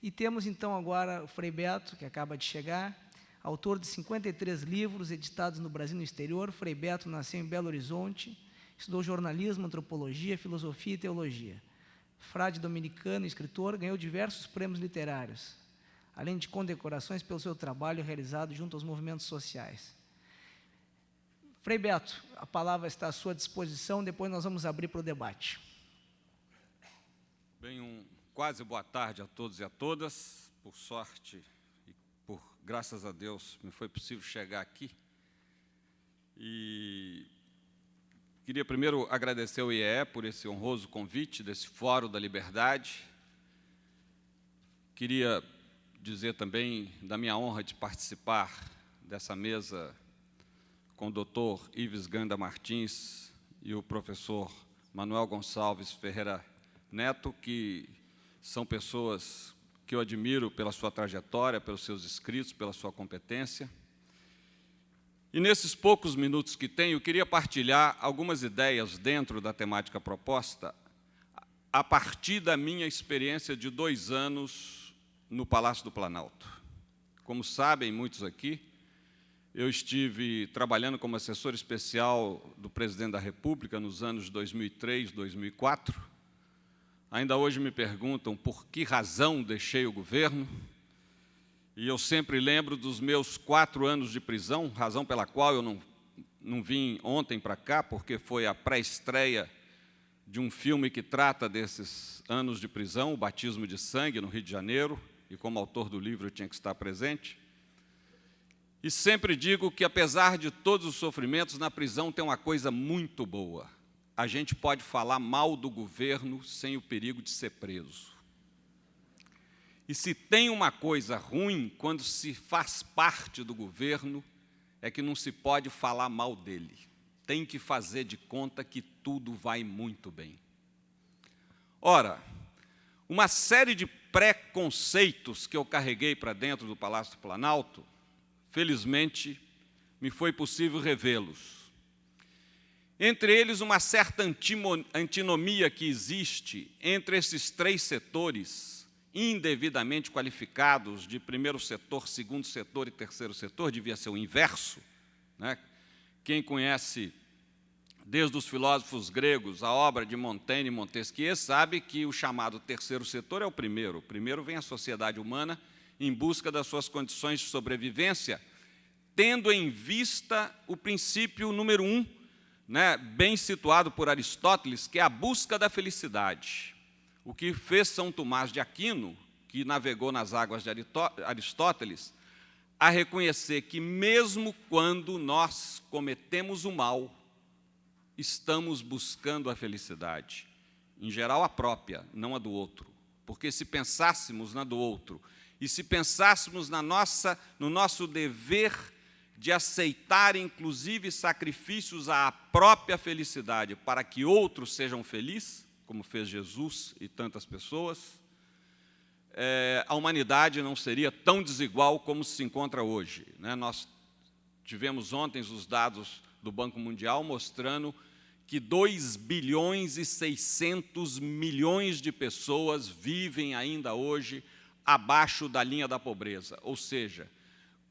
E temos, então, agora o Frei Beto, que acaba de chegar, autor de 53 livros editados no Brasil e no exterior. Frei Beto nasceu em Belo Horizonte, estudou jornalismo, antropologia, filosofia e teologia. Frade dominicano e escritor, ganhou diversos prêmios literários, além de condecorações pelo seu trabalho realizado junto aos movimentos sociais. Frei Beto, a palavra está à sua disposição, depois nós vamos abrir para o debate. Bem, quase boa tarde a todos e a todas. Por sorte e por graças a Deus me foi possível chegar aqui. E queria primeiro agradecer ao IEE por esse honroso convite desse Fórum da Liberdade. Queria dizer também da minha honra de participar dessa mesa com o Dr. Ives Ganda Martins e o professor Manuel Gonçalves Ferreira Neto, que são pessoas que eu admiro pela sua trajetória, pelos seus escritos, pela sua competência. E nesses poucos minutos que tenho, eu queria partilhar algumas ideias dentro da temática proposta, a partir da minha experiência de 2 anos no Palácio do Planalto. Como sabem muitos aqui, eu estive trabalhando como assessor especial do presidente da República nos anos 2003, 2004. Ainda hoje me perguntam por que razão deixei o governo, e eu sempre lembro dos meus 4 anos de prisão, razão pela qual eu não vim ontem para cá, porque foi a pré-estreia de um filme que trata desses anos de prisão, O Batismo de Sangue, no Rio de Janeiro, e como autor do livro eu tinha que estar presente. E sempre digo que, apesar de todos os sofrimentos, na prisão tem uma coisa muito boa. A gente pode falar mal do governo sem o perigo de ser preso. E se tem uma coisa ruim, quando se faz parte do governo, é que não se pode falar mal dele. Tem que fazer de conta que tudo vai muito bem. Ora, uma série de preconceitos que eu carreguei para dentro do Palácio do Planalto, felizmente, me foi possível revê-los. Entre eles, uma certa antinomia que existe entre esses 3 setores indevidamente qualificados de primeiro setor, segundo setor e terceiro setor, devia ser o inverso, né? Quem conhece, desde os filósofos gregos, a obra de Montaigne e Montesquieu, sabe que o chamado terceiro setor é o primeiro. Primeiro vem a sociedade humana em busca das suas condições de sobrevivência, tendo em vista o princípio número 1 né, bem situado por Aristóteles, que é a busca da felicidade. O que fez São Tomás de Aquino, que navegou nas águas de Aristóteles, a reconhecer que mesmo quando nós cometemos o mal, estamos buscando a felicidade. Em geral, a própria, não a do outro. Porque se pensássemos na do outro, e se pensássemos no nosso dever de aceitar, inclusive, sacrifícios à própria felicidade para que outros sejam felizes, como fez Jesus e tantas pessoas, a humanidade não seria tão desigual como se encontra hoje, né? Nós tivemos ontem os dados do Banco Mundial mostrando que 2 bilhões e 600 milhões de pessoas vivem ainda hoje abaixo da linha da pobreza, ou seja,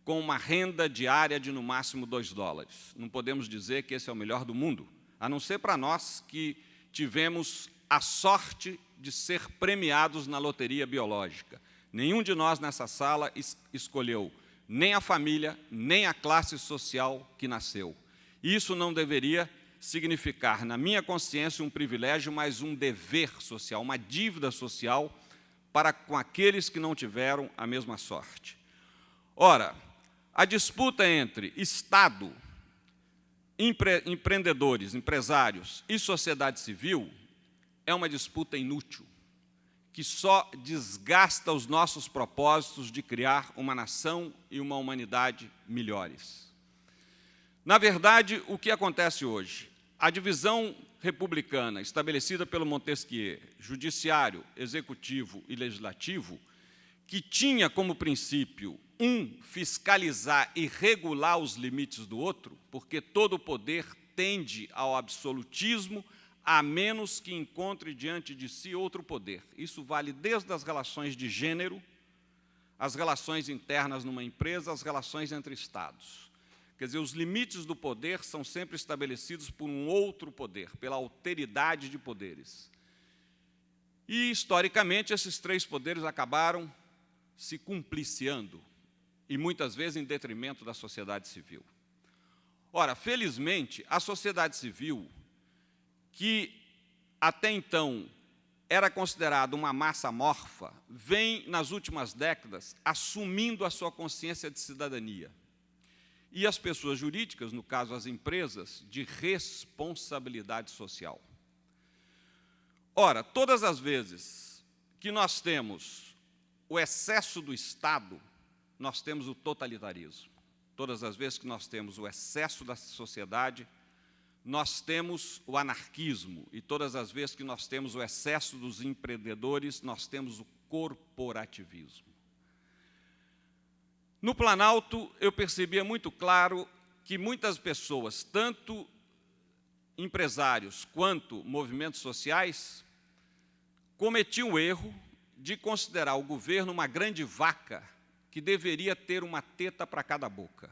com uma renda diária de, no máximo, $2. Não podemos dizer que esse é o melhor do mundo, a não ser para nós que tivemos a sorte de ser premiados na loteria biológica. Nenhum de nós nessa sala escolheu nem a família, nem a classe social que nasceu. Isso não deveria significar, na minha consciência, um privilégio, mas um dever social, uma dívida social para com aqueles que não tiveram a mesma sorte. Ora, a disputa entre Estado, empreendedores, empresários e sociedade civil é uma disputa inútil, que só desgasta os nossos propósitos de criar uma nação e uma humanidade melhores. Na verdade, o que acontece hoje? A divisão republicana estabelecida pelo Montesquieu, judiciário, executivo e legislativo, que tinha como princípio fiscalizar e regular os limites do outro, porque todo poder tende ao absolutismo, a menos que encontre diante de si outro poder. Isso vale desde as relações de gênero, as relações internas numa empresa, as relações entre Estados. Quer dizer, os limites do poder são sempre estabelecidos por um outro poder, pela alteridade de poderes. E, historicamente, esses 3 poderes acabaram se cumpliciando, e muitas vezes em detrimento da sociedade civil. Ora, felizmente, a sociedade civil, que até então era considerada uma massa amorfa, vem, nas últimas décadas, assumindo a sua consciência de cidadania. E as pessoas jurídicas, no caso as empresas, de responsabilidade social. Ora, todas as vezes que nós temos o excesso do Estado, nós temos o totalitarismo. Todas as vezes que nós temos o excesso da sociedade, nós temos o anarquismo, e todas as vezes que nós temos o excesso dos empreendedores, nós temos o corporativismo. No Planalto, eu percebia muito claro que muitas pessoas, tanto empresários quanto movimentos sociais, cometiam o erro de considerar o governo uma grande vaca que deveria ter uma teta para cada boca.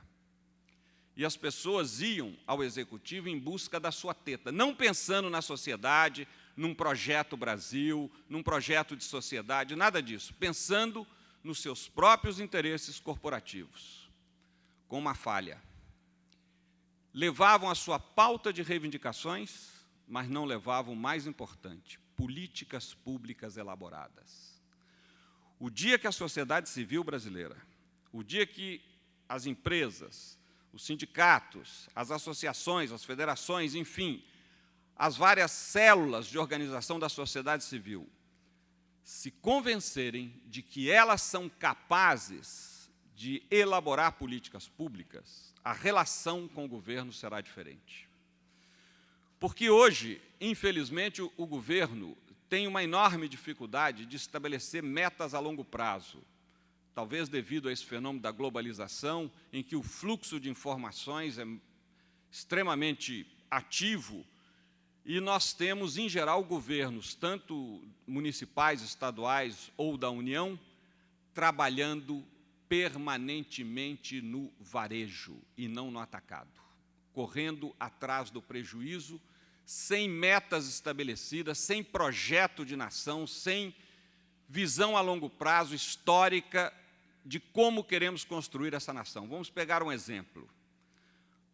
E as pessoas iam ao executivo em busca da sua teta, não pensando na sociedade, num projeto Brasil, num projeto de sociedade, nada disso, pensando nos seus próprios interesses corporativos, com uma falha. Levavam a sua pauta de reivindicações, mas não levavam o mais importante, políticas públicas elaboradas. O dia que a sociedade civil brasileira, o dia que as empresas, os sindicatos, as associações, as federações, enfim, as várias células de organização da sociedade civil, se convencerem de que elas são capazes de elaborar políticas públicas, a relação com o governo será diferente. Porque hoje, infelizmente, o governo tem uma enorme dificuldade de estabelecer metas a longo prazo, talvez devido a esse fenômeno da globalização, em que o fluxo de informações é extremamente ativo, e nós temos, em geral, governos, tanto municipais, estaduais ou da União, trabalhando permanentemente no varejo e não no atacado, correndo atrás do prejuízo, sem metas estabelecidas, sem projeto de nação, sem visão a longo prazo histórica de como queremos construir essa nação. Vamos pegar um exemplo.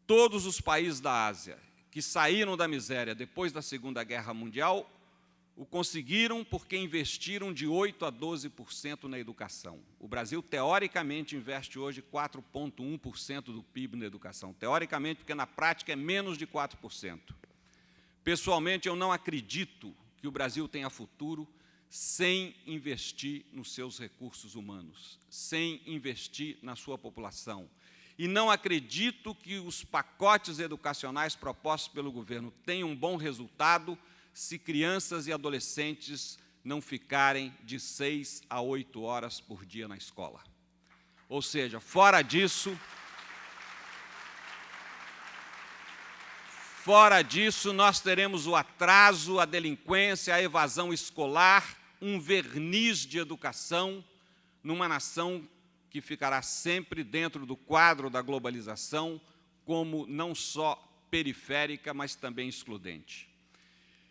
Todos os países da Ásia que saíram da miséria depois da Segunda Guerra Mundial o conseguiram porque investiram de 8% a 12% na educação. O Brasil, teoricamente, investe hoje 4,1% do PIB na educação. Teoricamente, porque na prática é menos de 4%. Pessoalmente, eu não acredito que o Brasil tenha futuro sem investir nos seus recursos humanos, sem investir na sua população. E não acredito que os pacotes educacionais propostos pelo governo tenham um bom resultado se crianças e adolescentes não ficarem de 6 a 8 horas por dia na escola. Ou seja, fora disso, nós teremos o atraso, a delinquência, a evasão escolar, um verniz de educação numa nação que ficará sempre dentro do quadro da globalização como não só periférica, mas também excludente.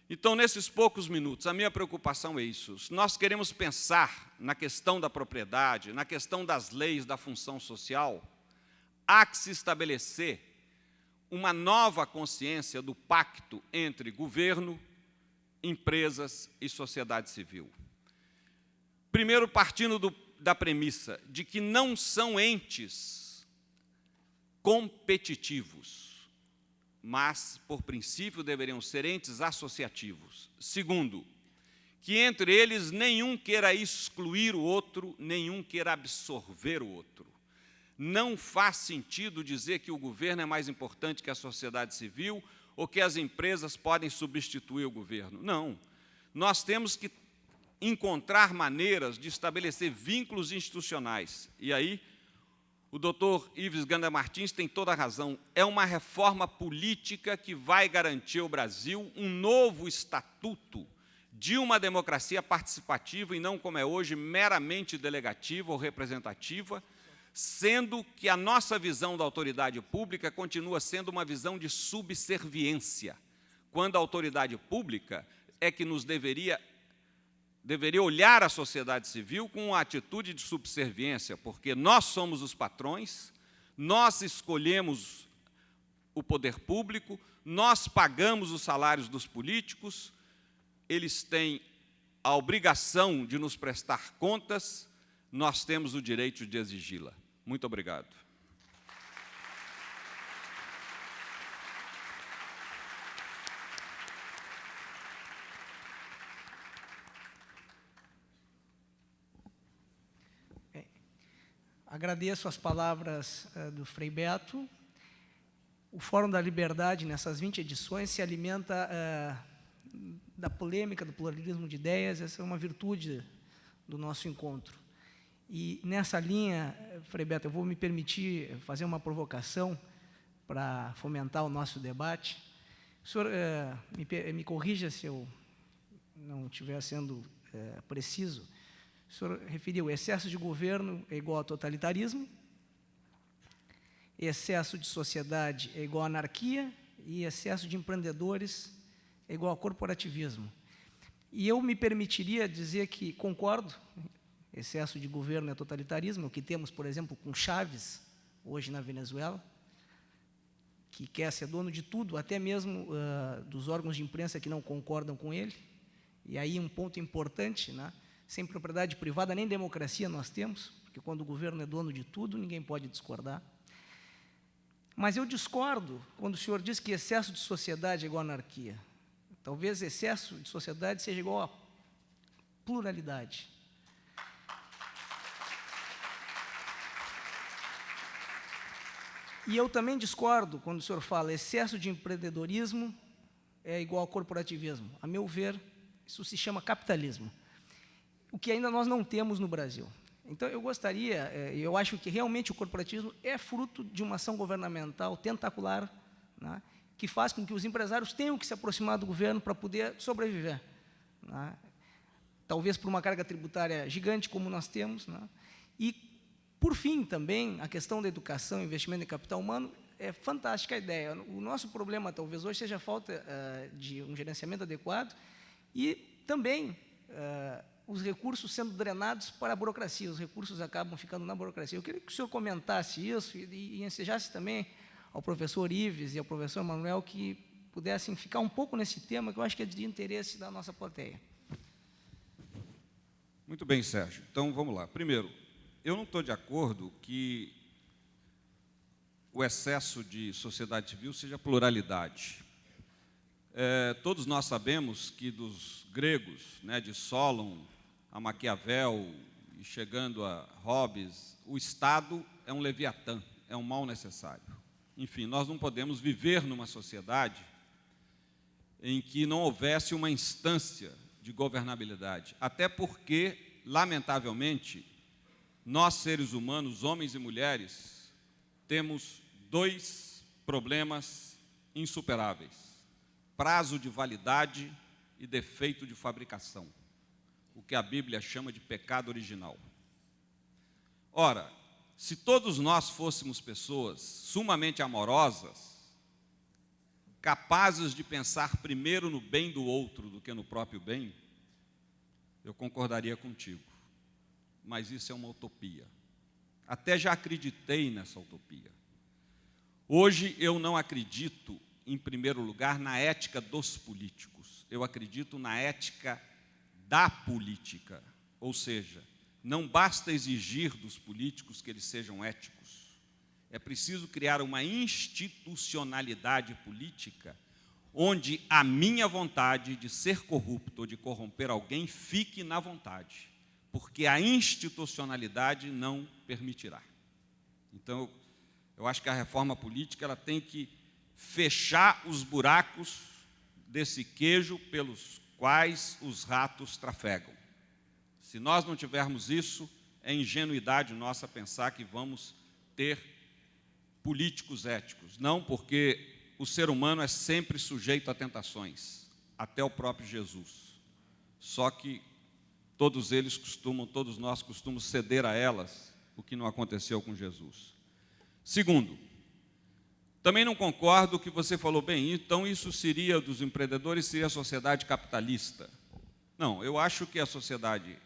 Então, nesses poucos minutos, a minha preocupação é isso. Se nós queremos pensar na questão da propriedade, na questão das leis da função social, há que se estabelecer uma nova consciência do pacto entre governo, empresas e sociedade civil. Primeiro, partindo da premissa de que não são entes competitivos, mas, por princípio, deveriam ser entes associativos. Segundo, que entre eles nenhum queira excluir o outro, nenhum queira absorver o outro. Não faz sentido dizer que o governo é mais importante que a sociedade civil ou que as empresas podem substituir o governo. Não. Nós temos que encontrar maneiras de estabelecer vínculos institucionais. E aí, o doutor Ives Ganda Martins tem toda a razão. É uma reforma política que vai garantir ao Brasil um novo estatuto de uma democracia participativa e não, como é hoje, meramente delegativa ou representativa, sendo que a nossa visão da autoridade pública continua sendo uma visão de subserviência, quando a autoridade pública é que nos deveria olhar a sociedade civil com uma atitude de subserviência, porque nós somos os patrões, nós escolhemos o poder público, nós pagamos os salários dos políticos, eles têm a obrigação de nos prestar contas, nós temos o direito de exigi-la. Muito obrigado. Agradeço as palavras do Frei Beto. O Fórum da Liberdade, nessas 20 edições, se alimenta da polêmica, do pluralismo de ideias. Essa é uma virtude do nosso encontro. E, nessa linha, Frei Beto, eu vou me permitir fazer uma provocação para fomentar o nosso debate. O senhor me corrija se eu não estiver sendo preciso. O senhor referiu: excesso de governo é igual a totalitarismo, excesso de sociedade é igual a anarquia e excesso de empreendedores é igual a corporativismo. E eu me permitiria dizer que concordo, excesso de governo é totalitarismo, o que temos, por exemplo, com Chávez, hoje na Venezuela, que quer ser dono de tudo, até mesmo dos órgãos de imprensa que não concordam com ele. E aí um ponto importante, né? Sem propriedade privada nem democracia nós temos, porque quando o governo é dono de tudo, ninguém pode discordar. Mas eu discordo quando o senhor diz que excesso de sociedade é igual a anarquia. Talvez excesso de sociedade seja igual a pluralidade. E eu também discordo quando o senhor fala excesso de empreendedorismo é igual a corporativismo. A meu ver, isso se chama capitalismo, o que ainda nós não temos no Brasil. Então, eu gostaria, eu acho que realmente o corporativismo é fruto de uma ação governamental tentacular, né, que faz com que os empresários tenham que se aproximar do governo para poder sobreviver, né, talvez por uma carga tributária gigante, como nós temos, né, e, por fim, também, a questão da educação, investimento em capital humano, é fantástica a ideia. O nosso problema, talvez, hoje, seja a falta de um gerenciamento adequado e também os recursos sendo drenados para a burocracia, os recursos acabam ficando na burocracia. Eu queria que o senhor comentasse isso e ensejasse também ao professor Ives e ao professor Manuel que pudessem ficar um pouco nesse tema, que eu acho que é de interesse da nossa plateia. Muito bem, Sérgio. Então, vamos lá. Primeiro, eu não estou de acordo que o excesso de sociedade civil seja pluralidade. Todos nós sabemos que dos gregos, né, de Solon a Maquiavel, e chegando a Hobbes, o Estado é um leviatã, é um mal necessário. Enfim, nós não podemos viver numa sociedade em que não houvesse uma instância de governabilidade, até porque, lamentavelmente, nós, seres humanos, homens e mulheres, temos dois problemas insuperáveis: prazo de validade e defeito de fabricação, o que a Bíblia chama de pecado original. Ora, se todos nós fôssemos pessoas sumamente amorosas, capazes de pensar primeiro no bem do outro do que no próprio bem, eu concordaria contigo. Mas isso é uma utopia. Até já acreditei nessa utopia. Hoje eu não acredito, em primeiro lugar, na ética dos políticos. Eu acredito na ética da política. Ou seja, não basta exigir dos políticos que eles sejam éticos. É preciso criar uma institucionalidade política onde a minha vontade de ser corrupto ou de corromper alguém fique na vontade, porque a institucionalidade não permitirá. Então, eu acho que a reforma política ela tem que fechar os buracos desse queijo pelos quais os ratos trafegam. Se nós não tivermos isso, é ingenuidade nossa pensar que vamos ter políticos éticos. Não, porque o ser humano é sempre sujeito a tentações, até o próprio Jesus. Só que todos nós costumamos ceder a elas, o que não aconteceu com Jesus. Segundo, também não concordo com o que você falou bem, então isso seria, dos empreendedores, seria a sociedade capitalista. Não, eu acho que a sociedade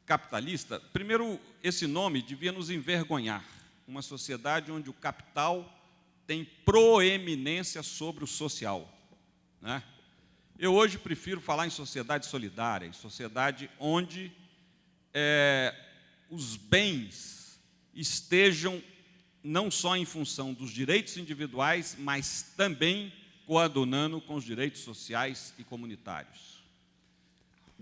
capitalista, primeiro, esse nome devia nos envergonhar. Uma sociedade onde o capital tem proeminência sobre o social, né? Eu hoje prefiro falar em sociedade solidária, em sociedade onde os bens estejam não só em função dos direitos individuais, mas também coadunando com os direitos sociais e comunitários.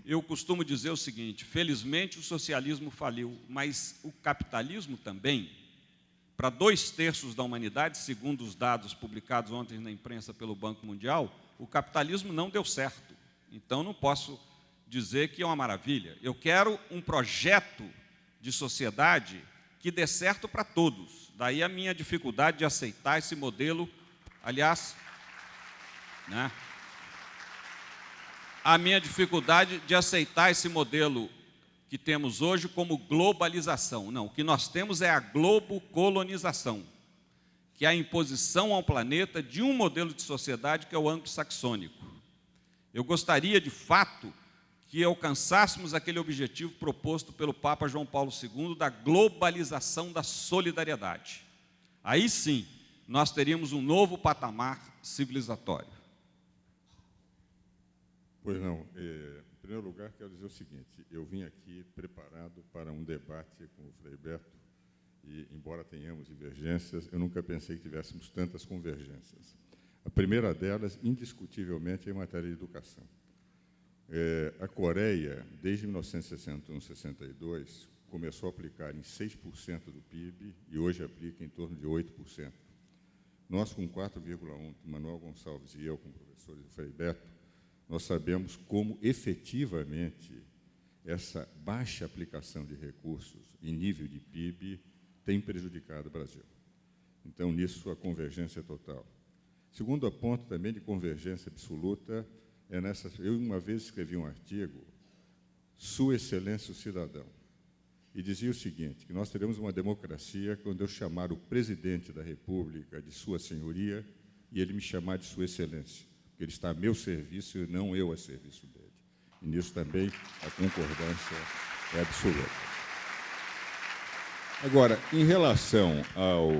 Eu costumo dizer o seguinte: felizmente o socialismo faliu, mas o capitalismo também. Para 2/3 da humanidade, segundo os dados publicados ontem na imprensa pelo Banco Mundial, o capitalismo não deu certo. Então, não posso dizer que é uma maravilha. Eu quero um projeto de sociedade que dê certo para todos. Daí a minha dificuldade de aceitar esse modelo, aliás, né? A minha dificuldade de aceitar esse modelo que temos hoje como globalização. Não, o que nós temos é a globocolonização, que é a imposição ao planeta de um modelo de sociedade que é o anglo-saxônico. Eu gostaria, de fato, que alcançássemos aquele objetivo proposto pelo Papa João Paulo II da globalização da solidariedade. Aí sim, nós teríamos um novo patamar civilizatório. Pois não. Em primeiro lugar, quero dizer o seguinte: eu vim aqui preparado para um debate com o Frei Beto e, embora tenhamos divergências, eu nunca pensei que tivéssemos tantas convergências. A primeira delas, indiscutivelmente, é em matéria de educação. A Coreia, desde 1961-62, começou a aplicar em 6% do PIB e hoje aplica em torno de 8%. Nós, com 4,1%, Manuel Gonçalves e eu, como professores do Frei Beto, nós sabemos como, efetivamente, essa baixa aplicação de recursos em nível de PIB tem prejudicado o Brasil. Então, nisso, a convergência é total. Segundo ponto também de convergência absoluta, eu uma vez escrevi um artigo, Sua Excelência o Cidadão, e dizia o seguinte, que nós teremos uma democracia quando eu chamar o presidente da República de Sua Senhoria e ele me chamar de Sua Excelência, porque ele está a meu serviço e não eu a serviço dele. E nisso também a concordância é absoluta. Agora, em relação ao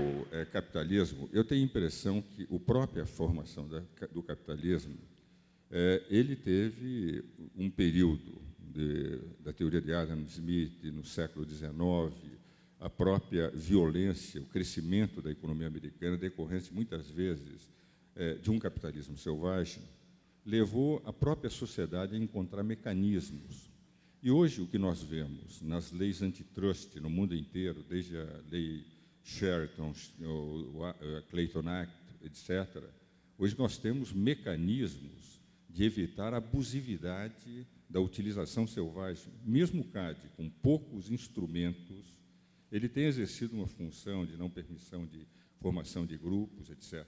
capitalismo, eu tenho a impressão que a própria formação do capitalismo, ele teve um período da teoria de Adam Smith no século XIX, a própria violência, o crescimento da economia americana, decorrente muitas vezes de um capitalismo selvagem, levou a própria sociedade a encontrar mecanismos. E hoje o que nós vemos nas leis antitrust no mundo inteiro, desde a lei Sheraton, o Clayton Act, etc., hoje nós temos mecanismos de evitar a abusividade da utilização selvagem. Mesmo o CAD, com poucos instrumentos, ele tem exercido uma função de não permissão de formação de grupos, etc.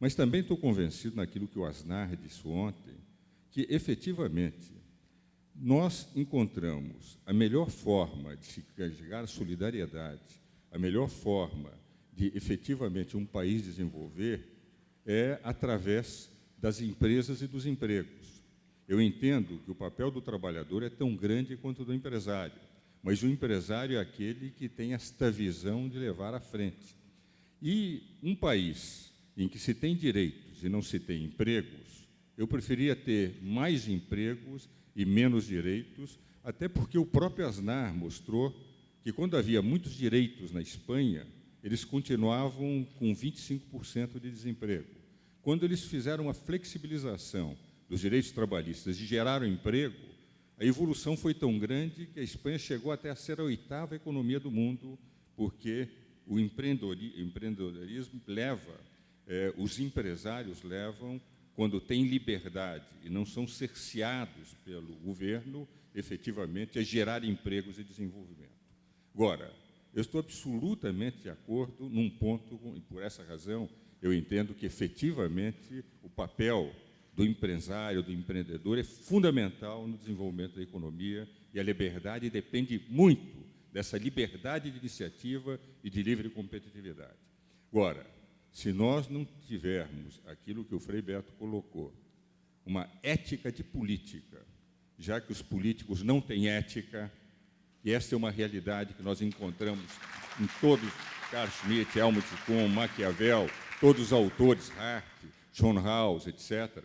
Mas também estou convencido naquilo que o Aznar disse ontem, que, efetivamente, nós encontramos a melhor forma de se chegar à solidariedade, a melhor forma de, efetivamente, um país desenvolver é através das empresas e dos empregos. Eu entendo que o papel do trabalhador é tão grande quanto o do empresário, mas o empresário é aquele que tem esta visão de levar à frente. E um país em que se tem direitos e não se tem empregos, eu preferia ter mais empregos e menos direitos, até porque o próprio Aznar mostrou que, quando havia muitos direitos na Espanha, eles continuavam com 25% de desemprego. Quando eles fizeram a flexibilização dos direitos trabalhistas e geraram emprego, a evolução foi tão grande que a Espanha chegou até a ser a 8ª economia do mundo, porque o empreendedorismo leva, os empresários levam, quando têm liberdade e não são cerceados pelo governo, efetivamente, a gerar empregos e desenvolvimento. Agora, eu estou absolutamente de acordo num ponto, e por essa razão eu entendo que, efetivamente, o papel do empresário, do empreendedor, é fundamental no desenvolvimento da economia, e a liberdade depende muito dessa liberdade de iniciativa e de livre competitividade. Agora, se nós não tivermos aquilo que o Frei Beto colocou, uma ética de política, já que os políticos não têm ética, e essa é uma realidade que nós encontramos em todos, Carl Schmitt, Helmut Kohl, Maquiavel, todos os autores, Hart, John Rawls, etc.,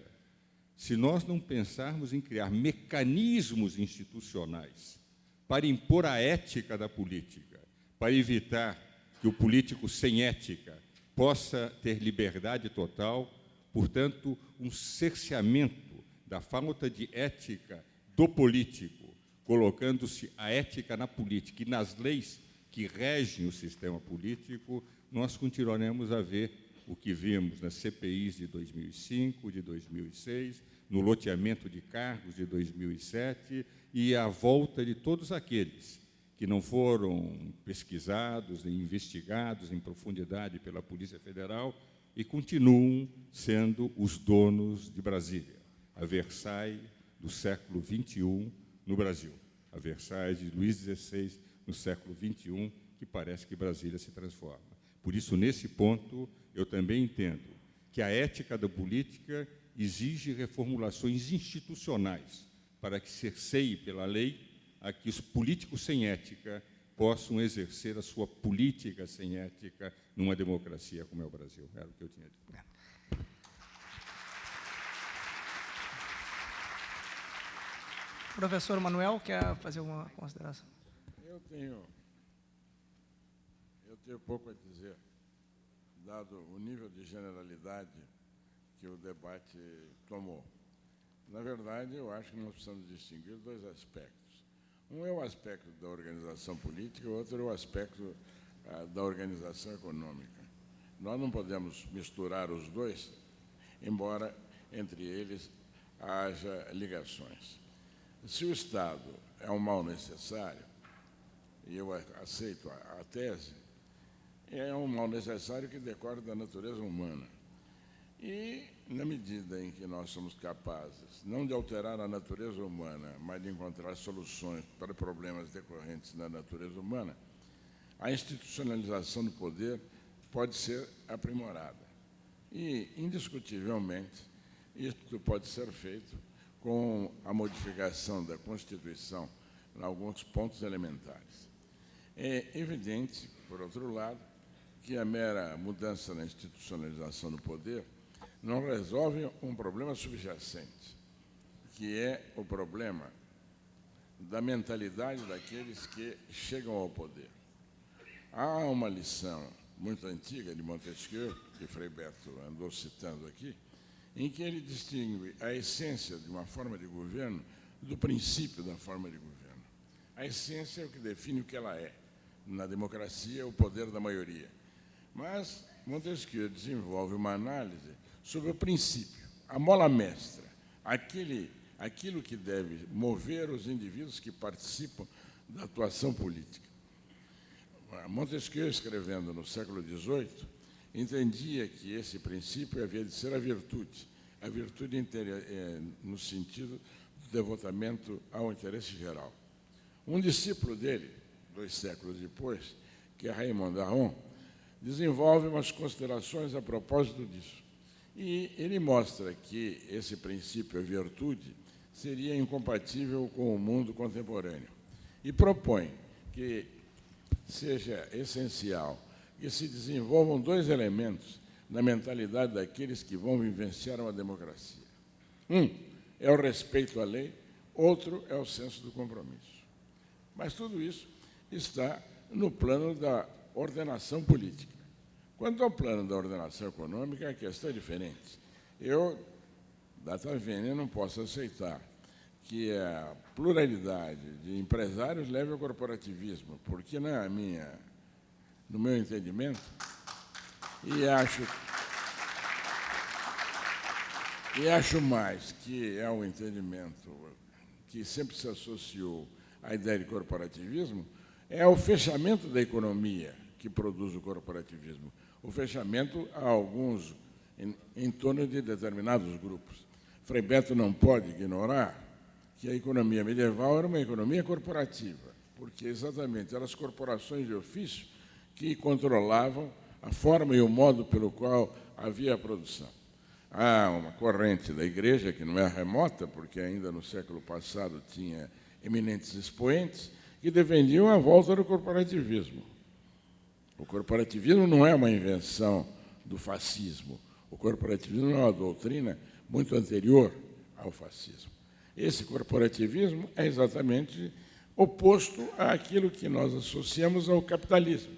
se nós não pensarmos em criar mecanismos institucionais para impor a ética da política, para evitar que o político sem ética possa ter liberdade total, portanto, um cerceamento da falta de ética do político, colocando-se a ética na política e nas leis que regem o sistema político, nós continuaremos a ver o que vimos nas CPIs de 2005, de 2006, no loteamento de cargos de 2007 e a volta de todos aqueles que não foram pesquisados nem investigados em profundidade pela Polícia Federal e continuam sendo os donos de Brasília, a Versailles do século XXI no Brasil, a Versailles de Luís XVI no século XXI, que parece que Brasília se transforma. Por isso, nesse ponto, eu também entendo que a ética da política exige reformulações institucionais para que cerceie pela lei a que os políticos sem ética possam exercer a sua política sem ética numa democracia como é o Brasil. Era o que eu tinha a dizer. Professor Manuel, quer fazer uma consideração? Eu tenho pouco a dizer, dado o nível de generalidade que o debate tomou. Na verdade, eu acho que nós precisamos distinguir dois aspectos. Um é o aspecto da organização política, o outro é o aspecto da organização econômica. Nós não podemos misturar os dois, embora entre eles haja ligações. Se o Estado é um mal necessário, e eu aceito a tese, é um mal necessário que decorre da natureza humana. E, na medida em que nós somos capazes, não de alterar a natureza humana, mas de encontrar soluções para problemas decorrentes da natureza humana, a institucionalização do poder pode ser aprimorada. E, indiscutivelmente, isso pode ser feito com a modificação da Constituição em alguns pontos elementares. É evidente por outro lado, que a mera mudança na institucionalização do poder não resolve um problema subjacente, que é o problema da mentalidade daqueles que chegam ao poder. Há uma lição muito antiga de Montesquieu, que Frei Beto andou citando aqui, em que ele distingue a essência de uma forma de governo do princípio da forma de governo. A essência é o que define o que ela é. Na democracia, é o poder da maioria. Mas Montesquieu desenvolve uma análise sobre o princípio, a mola mestra, aquilo que deve mover os indivíduos que participam da atuação política. Montesquieu, escrevendo no século XVIII, entendia que esse princípio havia de ser a virtude no sentido do devotamento ao interesse geral. Um discípulo dele, 2 séculos depois, que é Raymond Aron, desenvolve umas considerações a propósito disso. E ele mostra que esse princípio, a virtude, seria incompatível com o mundo contemporâneo. E propõe que seja essencial que se desenvolvam 2 elementos na mentalidade daqueles que vão vivenciar uma democracia. Um é o respeito à lei, outro é o senso do compromisso. Mas tudo isso está no plano da ordenação política. Quanto ao plano da ordenação econômica, a questão é diferente. Eu, data vênia, não posso aceitar que a pluralidade de empresários leve ao corporativismo, porque no meu entendimento, e acho mais que é um entendimento que sempre se associou à ideia de corporativismo, é o fechamento da economia que produz o corporativismo. O fechamento a alguns em torno de determinados grupos. Frei Beto não pode ignorar que a economia medieval era uma economia corporativa, porque exatamente eram as corporações de ofício que controlavam a forma e o modo pelo qual havia a produção. Há uma corrente da Igreja, que não é remota, porque ainda no século passado tinha eminentes expoentes, que defendiam a volta do corporativismo. O corporativismo não é uma invenção do fascismo. O corporativismo é uma doutrina muito anterior ao fascismo. Esse corporativismo é exatamente oposto àquilo que nós associamos ao capitalismo,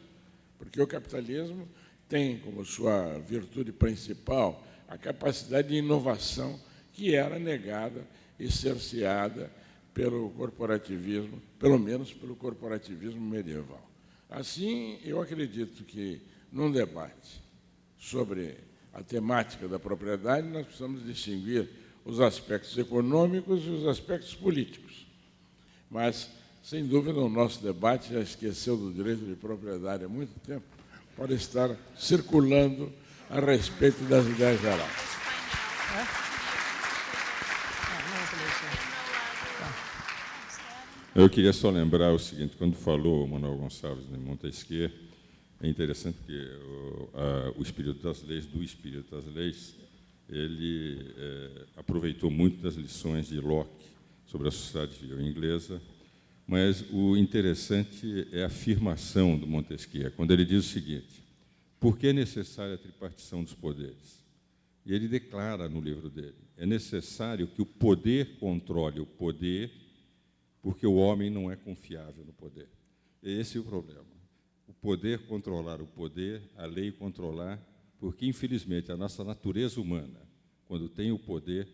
porque o capitalismo tem como sua virtude principal a capacidade de inovação que era negada e cerceada pelo corporativismo, pelo menos pelo corporativismo medieval. Assim, eu acredito que, num debate sobre a temática da propriedade, nós precisamos distinguir os aspectos econômicos e os aspectos políticos. Mas, sem dúvida, o nosso debate já esqueceu do direito de propriedade há muito tempo, pode estar circulando a respeito das ideias gerais. Eu queria só lembrar o seguinte, quando falou o Manuel Gonçalves de Montesquieu, é interessante que o espírito das leis, ele aproveitou muito das lições de Locke sobre a sociedade civil inglesa, mas o interessante é a afirmação do Montesquieu, quando ele diz o seguinte: por que é necessária a tripartição dos poderes? E ele declara no livro dele, é necessário que o poder controle o poder, porque o homem não é confiável no poder. Esse é o problema. O poder controlar o poder, a lei controlar, porque, infelizmente, a nossa natureza humana, quando tem o poder,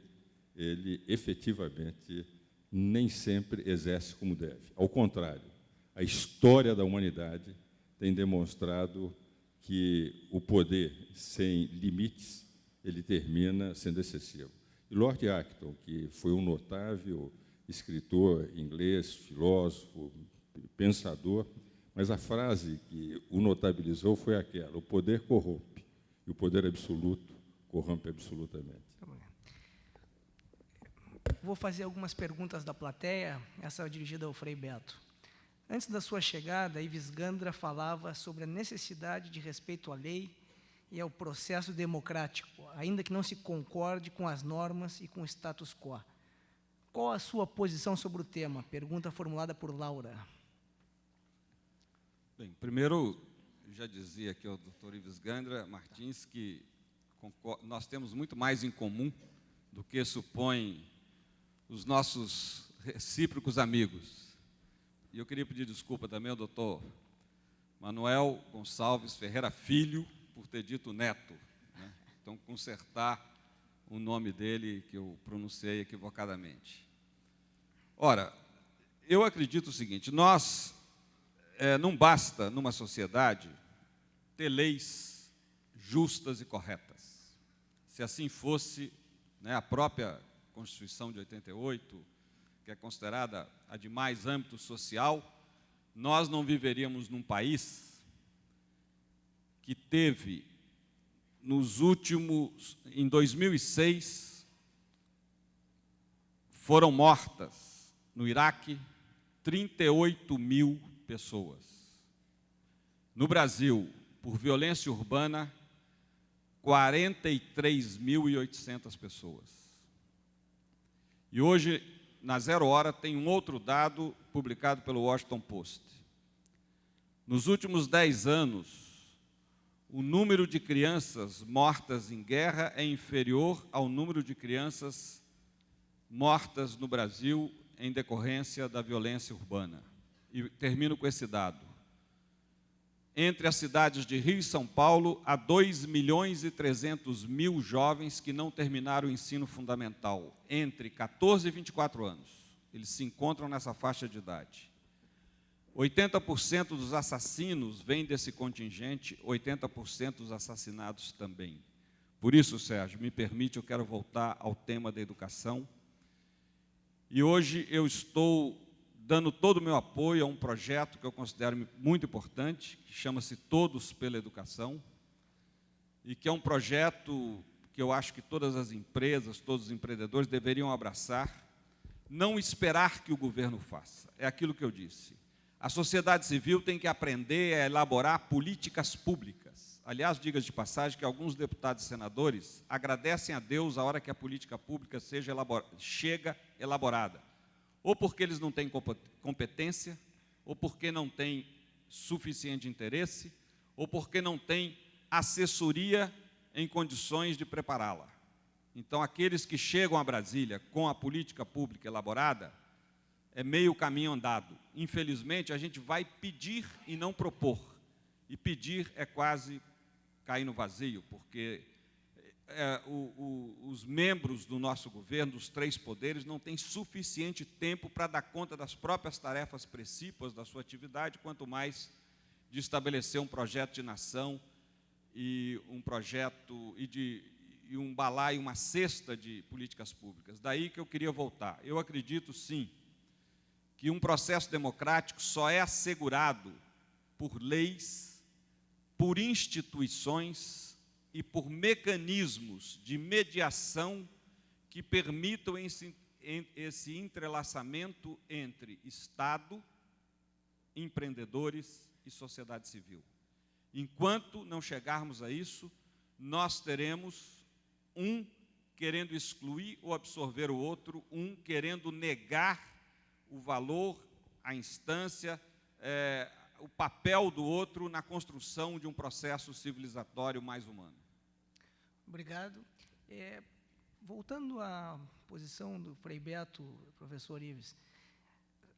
ele efetivamente nem sempre exerce como deve. Ao contrário, a história da humanidade tem demonstrado que o poder sem limites, ele termina sendo excessivo. E Lord Acton, que foi um notável escritor inglês, filósofo, pensador, mas a frase que o notabilizou foi aquela: o poder corrompe, e o poder absoluto corrompe absolutamente. Vou fazer algumas perguntas da plateia, essa é dirigida ao Frei Beto. Antes da sua chegada, Ives Gandra falava sobre a necessidade de respeito à lei e ao processo democrático, ainda que não se concorde com as normas e com o status quo. Qual a sua posição sobre o tema? Pergunta formulada por Laura. Bem, primeiro, eu já dizia aqui ao doutor Ives Gandra Martins que nós temos muito mais em comum do que supõem os nossos recíprocos amigos. E eu queria pedir desculpa também ao doutor Manuel Gonçalves Ferreira Filho por ter dito neto, né? Então, consertar o nome dele que eu pronunciei equivocadamente. Ora, eu acredito o seguinte, não basta, numa sociedade, ter leis justas e corretas. Se assim fosse, né, a própria Constituição de 88, que é considerada a de mais âmbito social, nós não viveríamos num país que teve, em 2006, foram mortas no Iraque 38 mil pessoas. No Brasil, por violência urbana, 43.800 pessoas. E hoje, na Zero Hora, tem um outro dado publicado pelo Washington Post. Nos últimos 10 anos, o número de crianças mortas em guerra é inferior ao número de crianças mortas no Brasil em decorrência da violência urbana. E termino com esse dado. Entre as cidades de Rio e São Paulo, há 2.300.000 jovens que não terminaram o ensino fundamental, entre 14 e 24 anos. Eles se encontram nessa faixa de idade. 80% dos assassinos vêm desse contingente, 80% dos assassinados também. Por isso, Sérgio, me permite, eu quero voltar ao tema da educação. E hoje eu estou dando todo o meu apoio a um projeto que eu considero muito importante, que chama-se Todos pela Educação, e que é um projeto que eu acho que todas as empresas, todos os empreendedores deveriam abraçar, não esperar que o governo faça. É aquilo que eu disse. A sociedade civil tem que aprender a elaborar políticas públicas. Aliás, diga-se de passagem que alguns deputados e senadores agradecem a Deus a hora que a política pública chega elaborada. Ou porque eles não têm competência, ou porque não têm suficiente interesse, ou porque não têm assessoria em condições de prepará-la. Então, aqueles que chegam a Brasília com a política pública elaborada, é meio caminho andado. Infelizmente, a gente vai pedir e não propor. E pedir é quase cair no vazio, porque os membros do nosso governo, dos 3 poderes, não têm suficiente tempo para dar conta das próprias tarefas precípuas da sua atividade, quanto mais de estabelecer um projeto de nação e um projeto e um balaio, uma cesta de políticas públicas. Daí que eu queria voltar. Eu acredito, sim, que um processo democrático só é assegurado por leis, por instituições e por mecanismos de mediação que permitam esse entrelaçamento entre Estado, empreendedores e sociedade civil. Enquanto não chegarmos a isso, nós teremos um querendo excluir ou absorver o outro, um querendo negar o valor, a instância, o papel do outro na construção de um processo civilizatório mais humano. Obrigado. Voltando à posição do Frei Beto, professor Ives,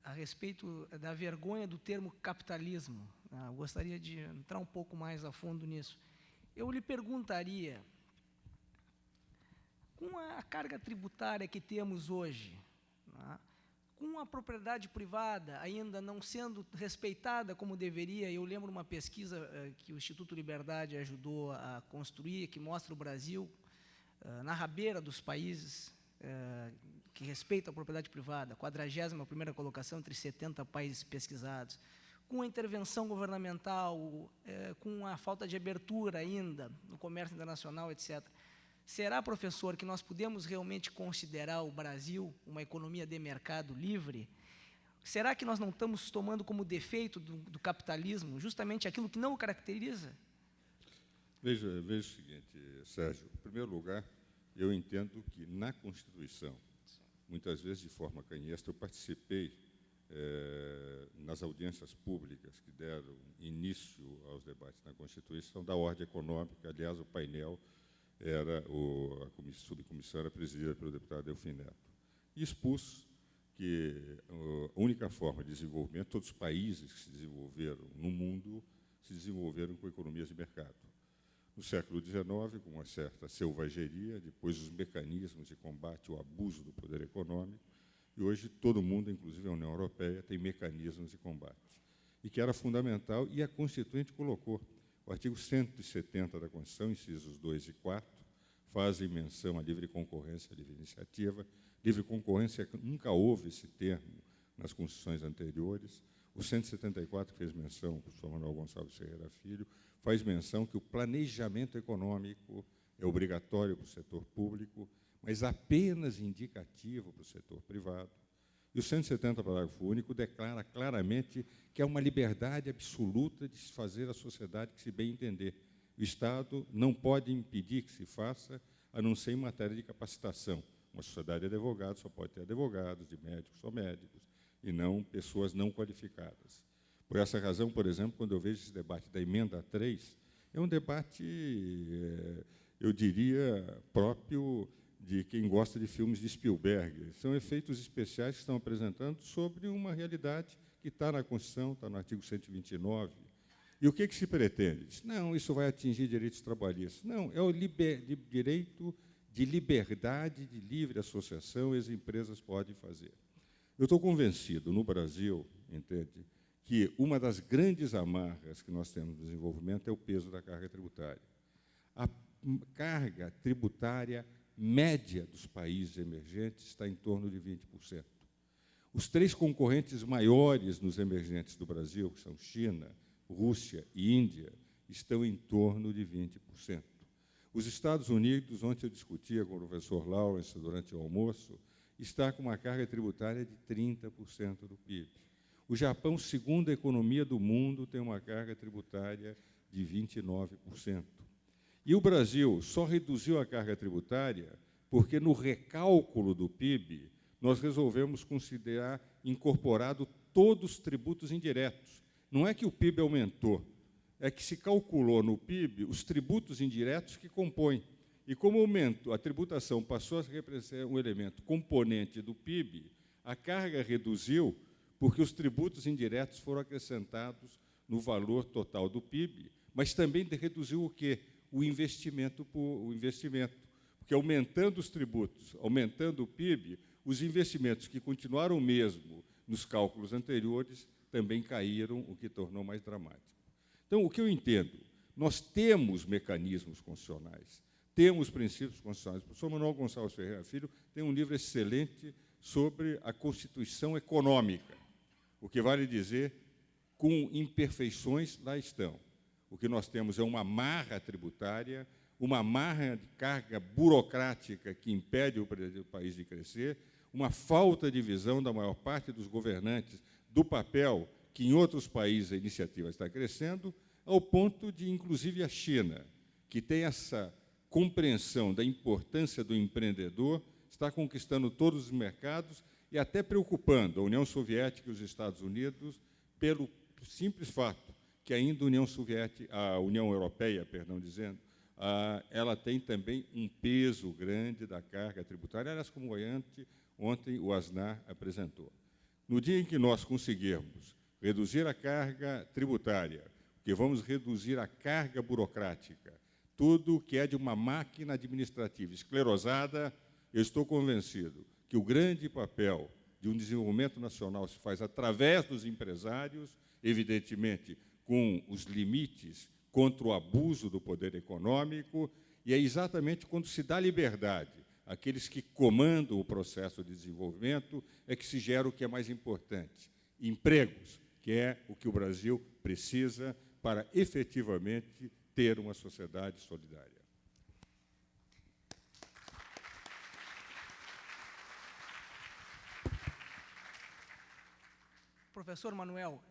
a respeito da vergonha do termo capitalismo, eu gostaria de entrar um pouco mais a fundo nisso. Eu lhe perguntaria, com a carga tributária que temos hoje, com a propriedade privada ainda não sendo respeitada como deveria, eu lembro uma pesquisa que o Instituto Liberdade ajudou a construir, que mostra o Brasil na rabeira dos países que respeitam a propriedade privada, 41ª colocação entre 70 países pesquisados, com a intervenção governamental, com a falta de abertura ainda no comércio internacional, etc. Será, professor, que nós podemos realmente considerar o Brasil uma economia de mercado livre? Será que nós não estamos tomando como defeito do capitalismo justamente aquilo que não o caracteriza? Veja o seguinte, Sérgio. Em primeiro lugar, eu entendo que na Constituição, muitas vezes de forma canhesta, eu participei nas audiências públicas que deram início aos debates na Constituição, da ordem econômica. Aliás, o painel era a subcomissão era presidida pelo deputado Delfim Neto. E expus que a única forma de desenvolvimento, todos os países que se desenvolveram no mundo se desenvolveram com economias de mercado. No século XIX, com uma certa selvageria, depois os mecanismos de combate ao abuso do poder econômico, e hoje todo mundo, inclusive a União Europeia, tem mecanismos de combate. E que era fundamental, e a Constituinte colocou. O artigo 170 da Constituição, incisos 2 e 4, fazem menção à livre concorrência, à livre iniciativa. Livre concorrência, nunca houve esse termo nas constituições anteriores. O 174, que fez menção, o professor Manuel Gonçalves Ferreira Filho, faz menção que o planejamento econômico é obrigatório para o setor público, mas apenas indicativo para o setor privado. E o 170, parágrafo único, declara claramente que é uma liberdade absoluta de se fazer a sociedade que se bem entender. O Estado não pode impedir que se faça, a não ser em matéria de capacitação. Uma sociedade de advogados só pode ter advogados, de médicos só médicos, e não pessoas não qualificadas. Por essa razão, por exemplo, quando eu vejo esse debate da emenda 3, é um debate, eu diria, próprio de quem gosta de filmes de Spielberg. São efeitos especiais que estão apresentando sobre uma realidade que está na Constituição, está no artigo 129. E o que se pretende? Não, isso vai atingir direitos trabalhistas. Não, é o direito de liberdade, de livre associação, e as empresas podem fazer. Eu estou convencido, no Brasil, entende, que uma das grandes amarras que nós temos no desenvolvimento é o peso da carga tributária. A carga tributária média dos países emergentes está em torno de 20%. Os três concorrentes maiores nos emergentes do Brasil, que são China, Rússia e Índia, estão em torno de 20%. Os Estados Unidos, ontem eu discutia com o professor Lawrence durante o almoço, está com uma carga tributária de 30% do PIB. O Japão, segunda economia do mundo, tem uma carga tributária de 29%. E o Brasil só reduziu a carga tributária porque, no recálculo do PIB, nós resolvemos considerar incorporado todos os tributos indiretos. Não é que o PIB aumentou, é que se calculou no PIB os tributos indiretos que compõem. E como aumentou, a tributação passou a representar um elemento componente do PIB, a carga reduziu porque os tributos indiretos foram acrescentados no valor total do PIB, mas também reduziu o quê? O investimento, porque aumentando os tributos, aumentando o PIB, os investimentos que continuaram o mesmo nos cálculos anteriores também caíram, o que tornou mais dramático. Então, o que eu entendo? Nós temos mecanismos constitucionais, temos princípios constitucionais. O professor Manuel Gonçalves Ferreira Filho tem um livro excelente sobre a Constituição econômica, o que vale dizer, com imperfeições, lá estão. O que nós temos é uma amarra tributária, uma amarra de carga burocrática que impede o país de crescer, uma falta de visão da maior parte dos governantes do papel que, em outros países, a iniciativa está crescendo, ao ponto de, inclusive, a China, que tem essa compreensão da importância do empreendedor, está conquistando todos os mercados e até preocupando a União Soviética e os Estados Unidos pelo simples fato que ainda a União Europeia, perdão, dizendo, ela tem também um peso grande da carga tributária, aliás, como ontem o Aznar apresentou. No dia em que nós conseguirmos reduzir a carga tributária, porque vamos reduzir a carga burocrática, tudo que é de uma máquina administrativa esclerosada, eu estou convencido que o grande papel de um desenvolvimento nacional se faz através dos empresários, evidentemente, com os limites contra o abuso do poder econômico, e é exatamente quando se dá liberdade àqueles que comandam o processo de desenvolvimento é que se gera o que é mais importante, empregos, que é o que o Brasil precisa para efetivamente ter uma sociedade solidária. Professor Manuel,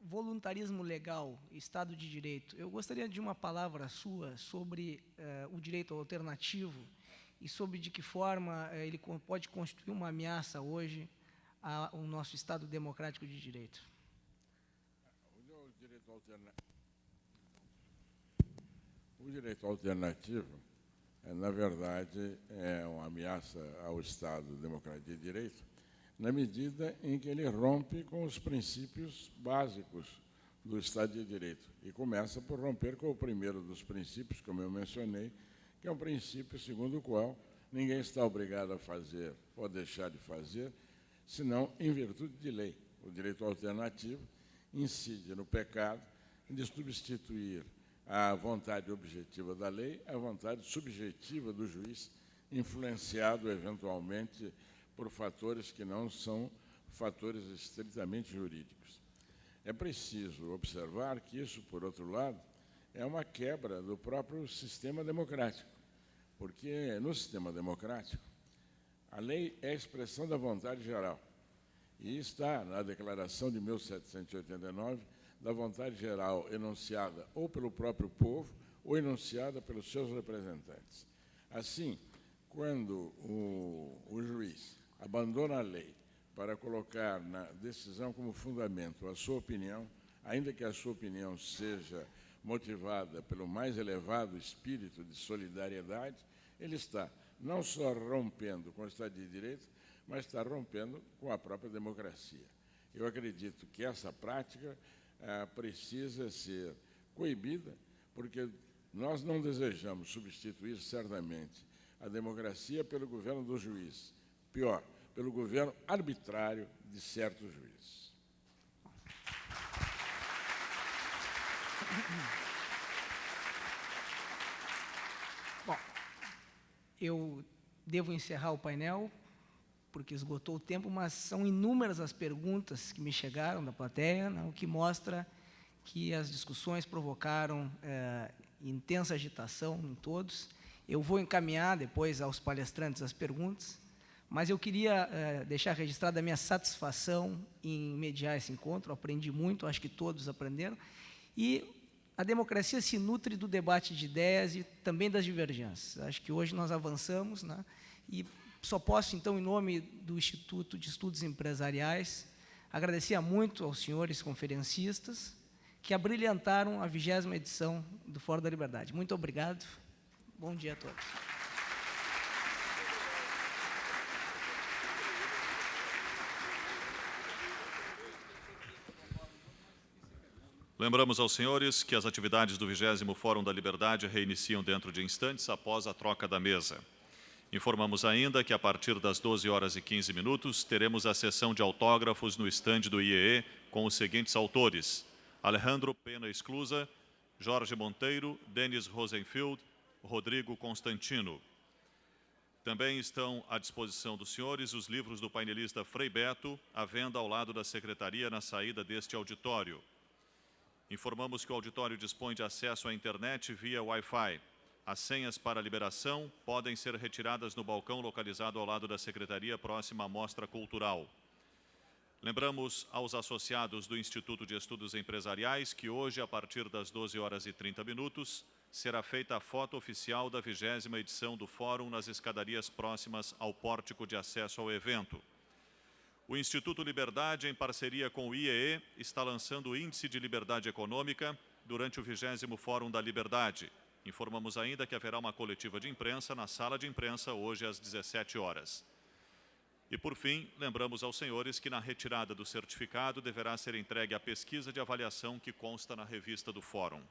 voluntarismo legal, Estado de Direito. Eu gostaria de uma palavra sua sobre o direito alternativo e sobre de que forma ele pode constituir uma ameaça hoje ao nosso Estado democrático de direito. O direito alternativo, na verdade, é uma ameaça ao Estado democrático de direito, na medida em que ele rompe com os princípios básicos do Estado de Direito. E começa por romper com o primeiro dos princípios, como eu mencionei, que é um princípio segundo o qual ninguém está obrigado a fazer ou deixar de fazer, senão em virtude de lei. O direito alternativo incide no pecado de substituir a vontade objetiva da lei à vontade subjetiva do juiz, influenciado eventualmente por fatores que não são fatores estritamente jurídicos. É preciso observar que isso, por outro lado, é uma quebra do próprio sistema democrático, porque no sistema democrático a lei é a expressão da vontade geral e está na Declaração de 1789 da vontade geral enunciada ou pelo próprio povo ou enunciada pelos seus representantes. Assim, quando o juiz abandona a lei para colocar na decisão como fundamento a sua opinião, ainda que a sua opinião seja motivada pelo mais elevado espírito de solidariedade, ele está não só rompendo com o Estado de Direito, mas está rompendo com a própria democracia. Eu acredito que essa prática precisa ser coibida, porque nós não desejamos substituir certamente a democracia pelo governo do juiz, pior, pelo governo arbitrário de certos juízes. Bom, eu devo encerrar o painel, porque esgotou o tempo, mas são inúmeras as perguntas que me chegaram da plateia, né, o que mostra que as discussões provocaram intensa agitação em todos. Eu vou encaminhar depois aos palestrantes as perguntas, mas eu queria deixar registrada a minha satisfação em mediar esse encontro. Aprendi muito, acho que todos aprenderam, e a democracia se nutre do debate de ideias e também das divergências. Acho que hoje nós avançamos, né, e só posso, então, em nome do Instituto de Estudos Empresariais, agradecer muito aos senhores conferencistas que abrilhantaram a 20ª edição do Fórum da Liberdade. Muito obrigado. Bom dia a todos. Lembramos aos senhores que as atividades do 20º Fórum da Liberdade reiniciam dentro de instantes após a troca da mesa. Informamos ainda que a partir das 12h15 teremos a sessão de autógrafos no estande do IEE com os seguintes autores: Alejandro Pena Esclusa, Jorge Monteiro, Denis Rosenfield, Rodrigo Constantino. Também estão à disposição dos senhores os livros do painelista Frei Beto, à venda ao lado da secretaria na saída deste auditório. Informamos que o auditório dispõe de acesso à internet via Wi-Fi. As senhas para liberação podem ser retiradas no balcão localizado ao lado da secretaria próxima à Mostra Cultural. Lembramos aos associados do Instituto de Estudos Empresariais que hoje, a partir das 12h30, será feita a foto oficial da 20ª edição do Fórum nas escadarias próximas ao pórtico de acesso ao evento. O Instituto Liberdade, em parceria com o IEE, está lançando o Índice de Liberdade Econômica durante o 20º Fórum da Liberdade. Informamos ainda que haverá uma coletiva de imprensa na sala de imprensa hoje às 17 horas. E, por fim, lembramos aos senhores que na retirada do certificado deverá ser entregue a pesquisa de avaliação que consta na revista do Fórum.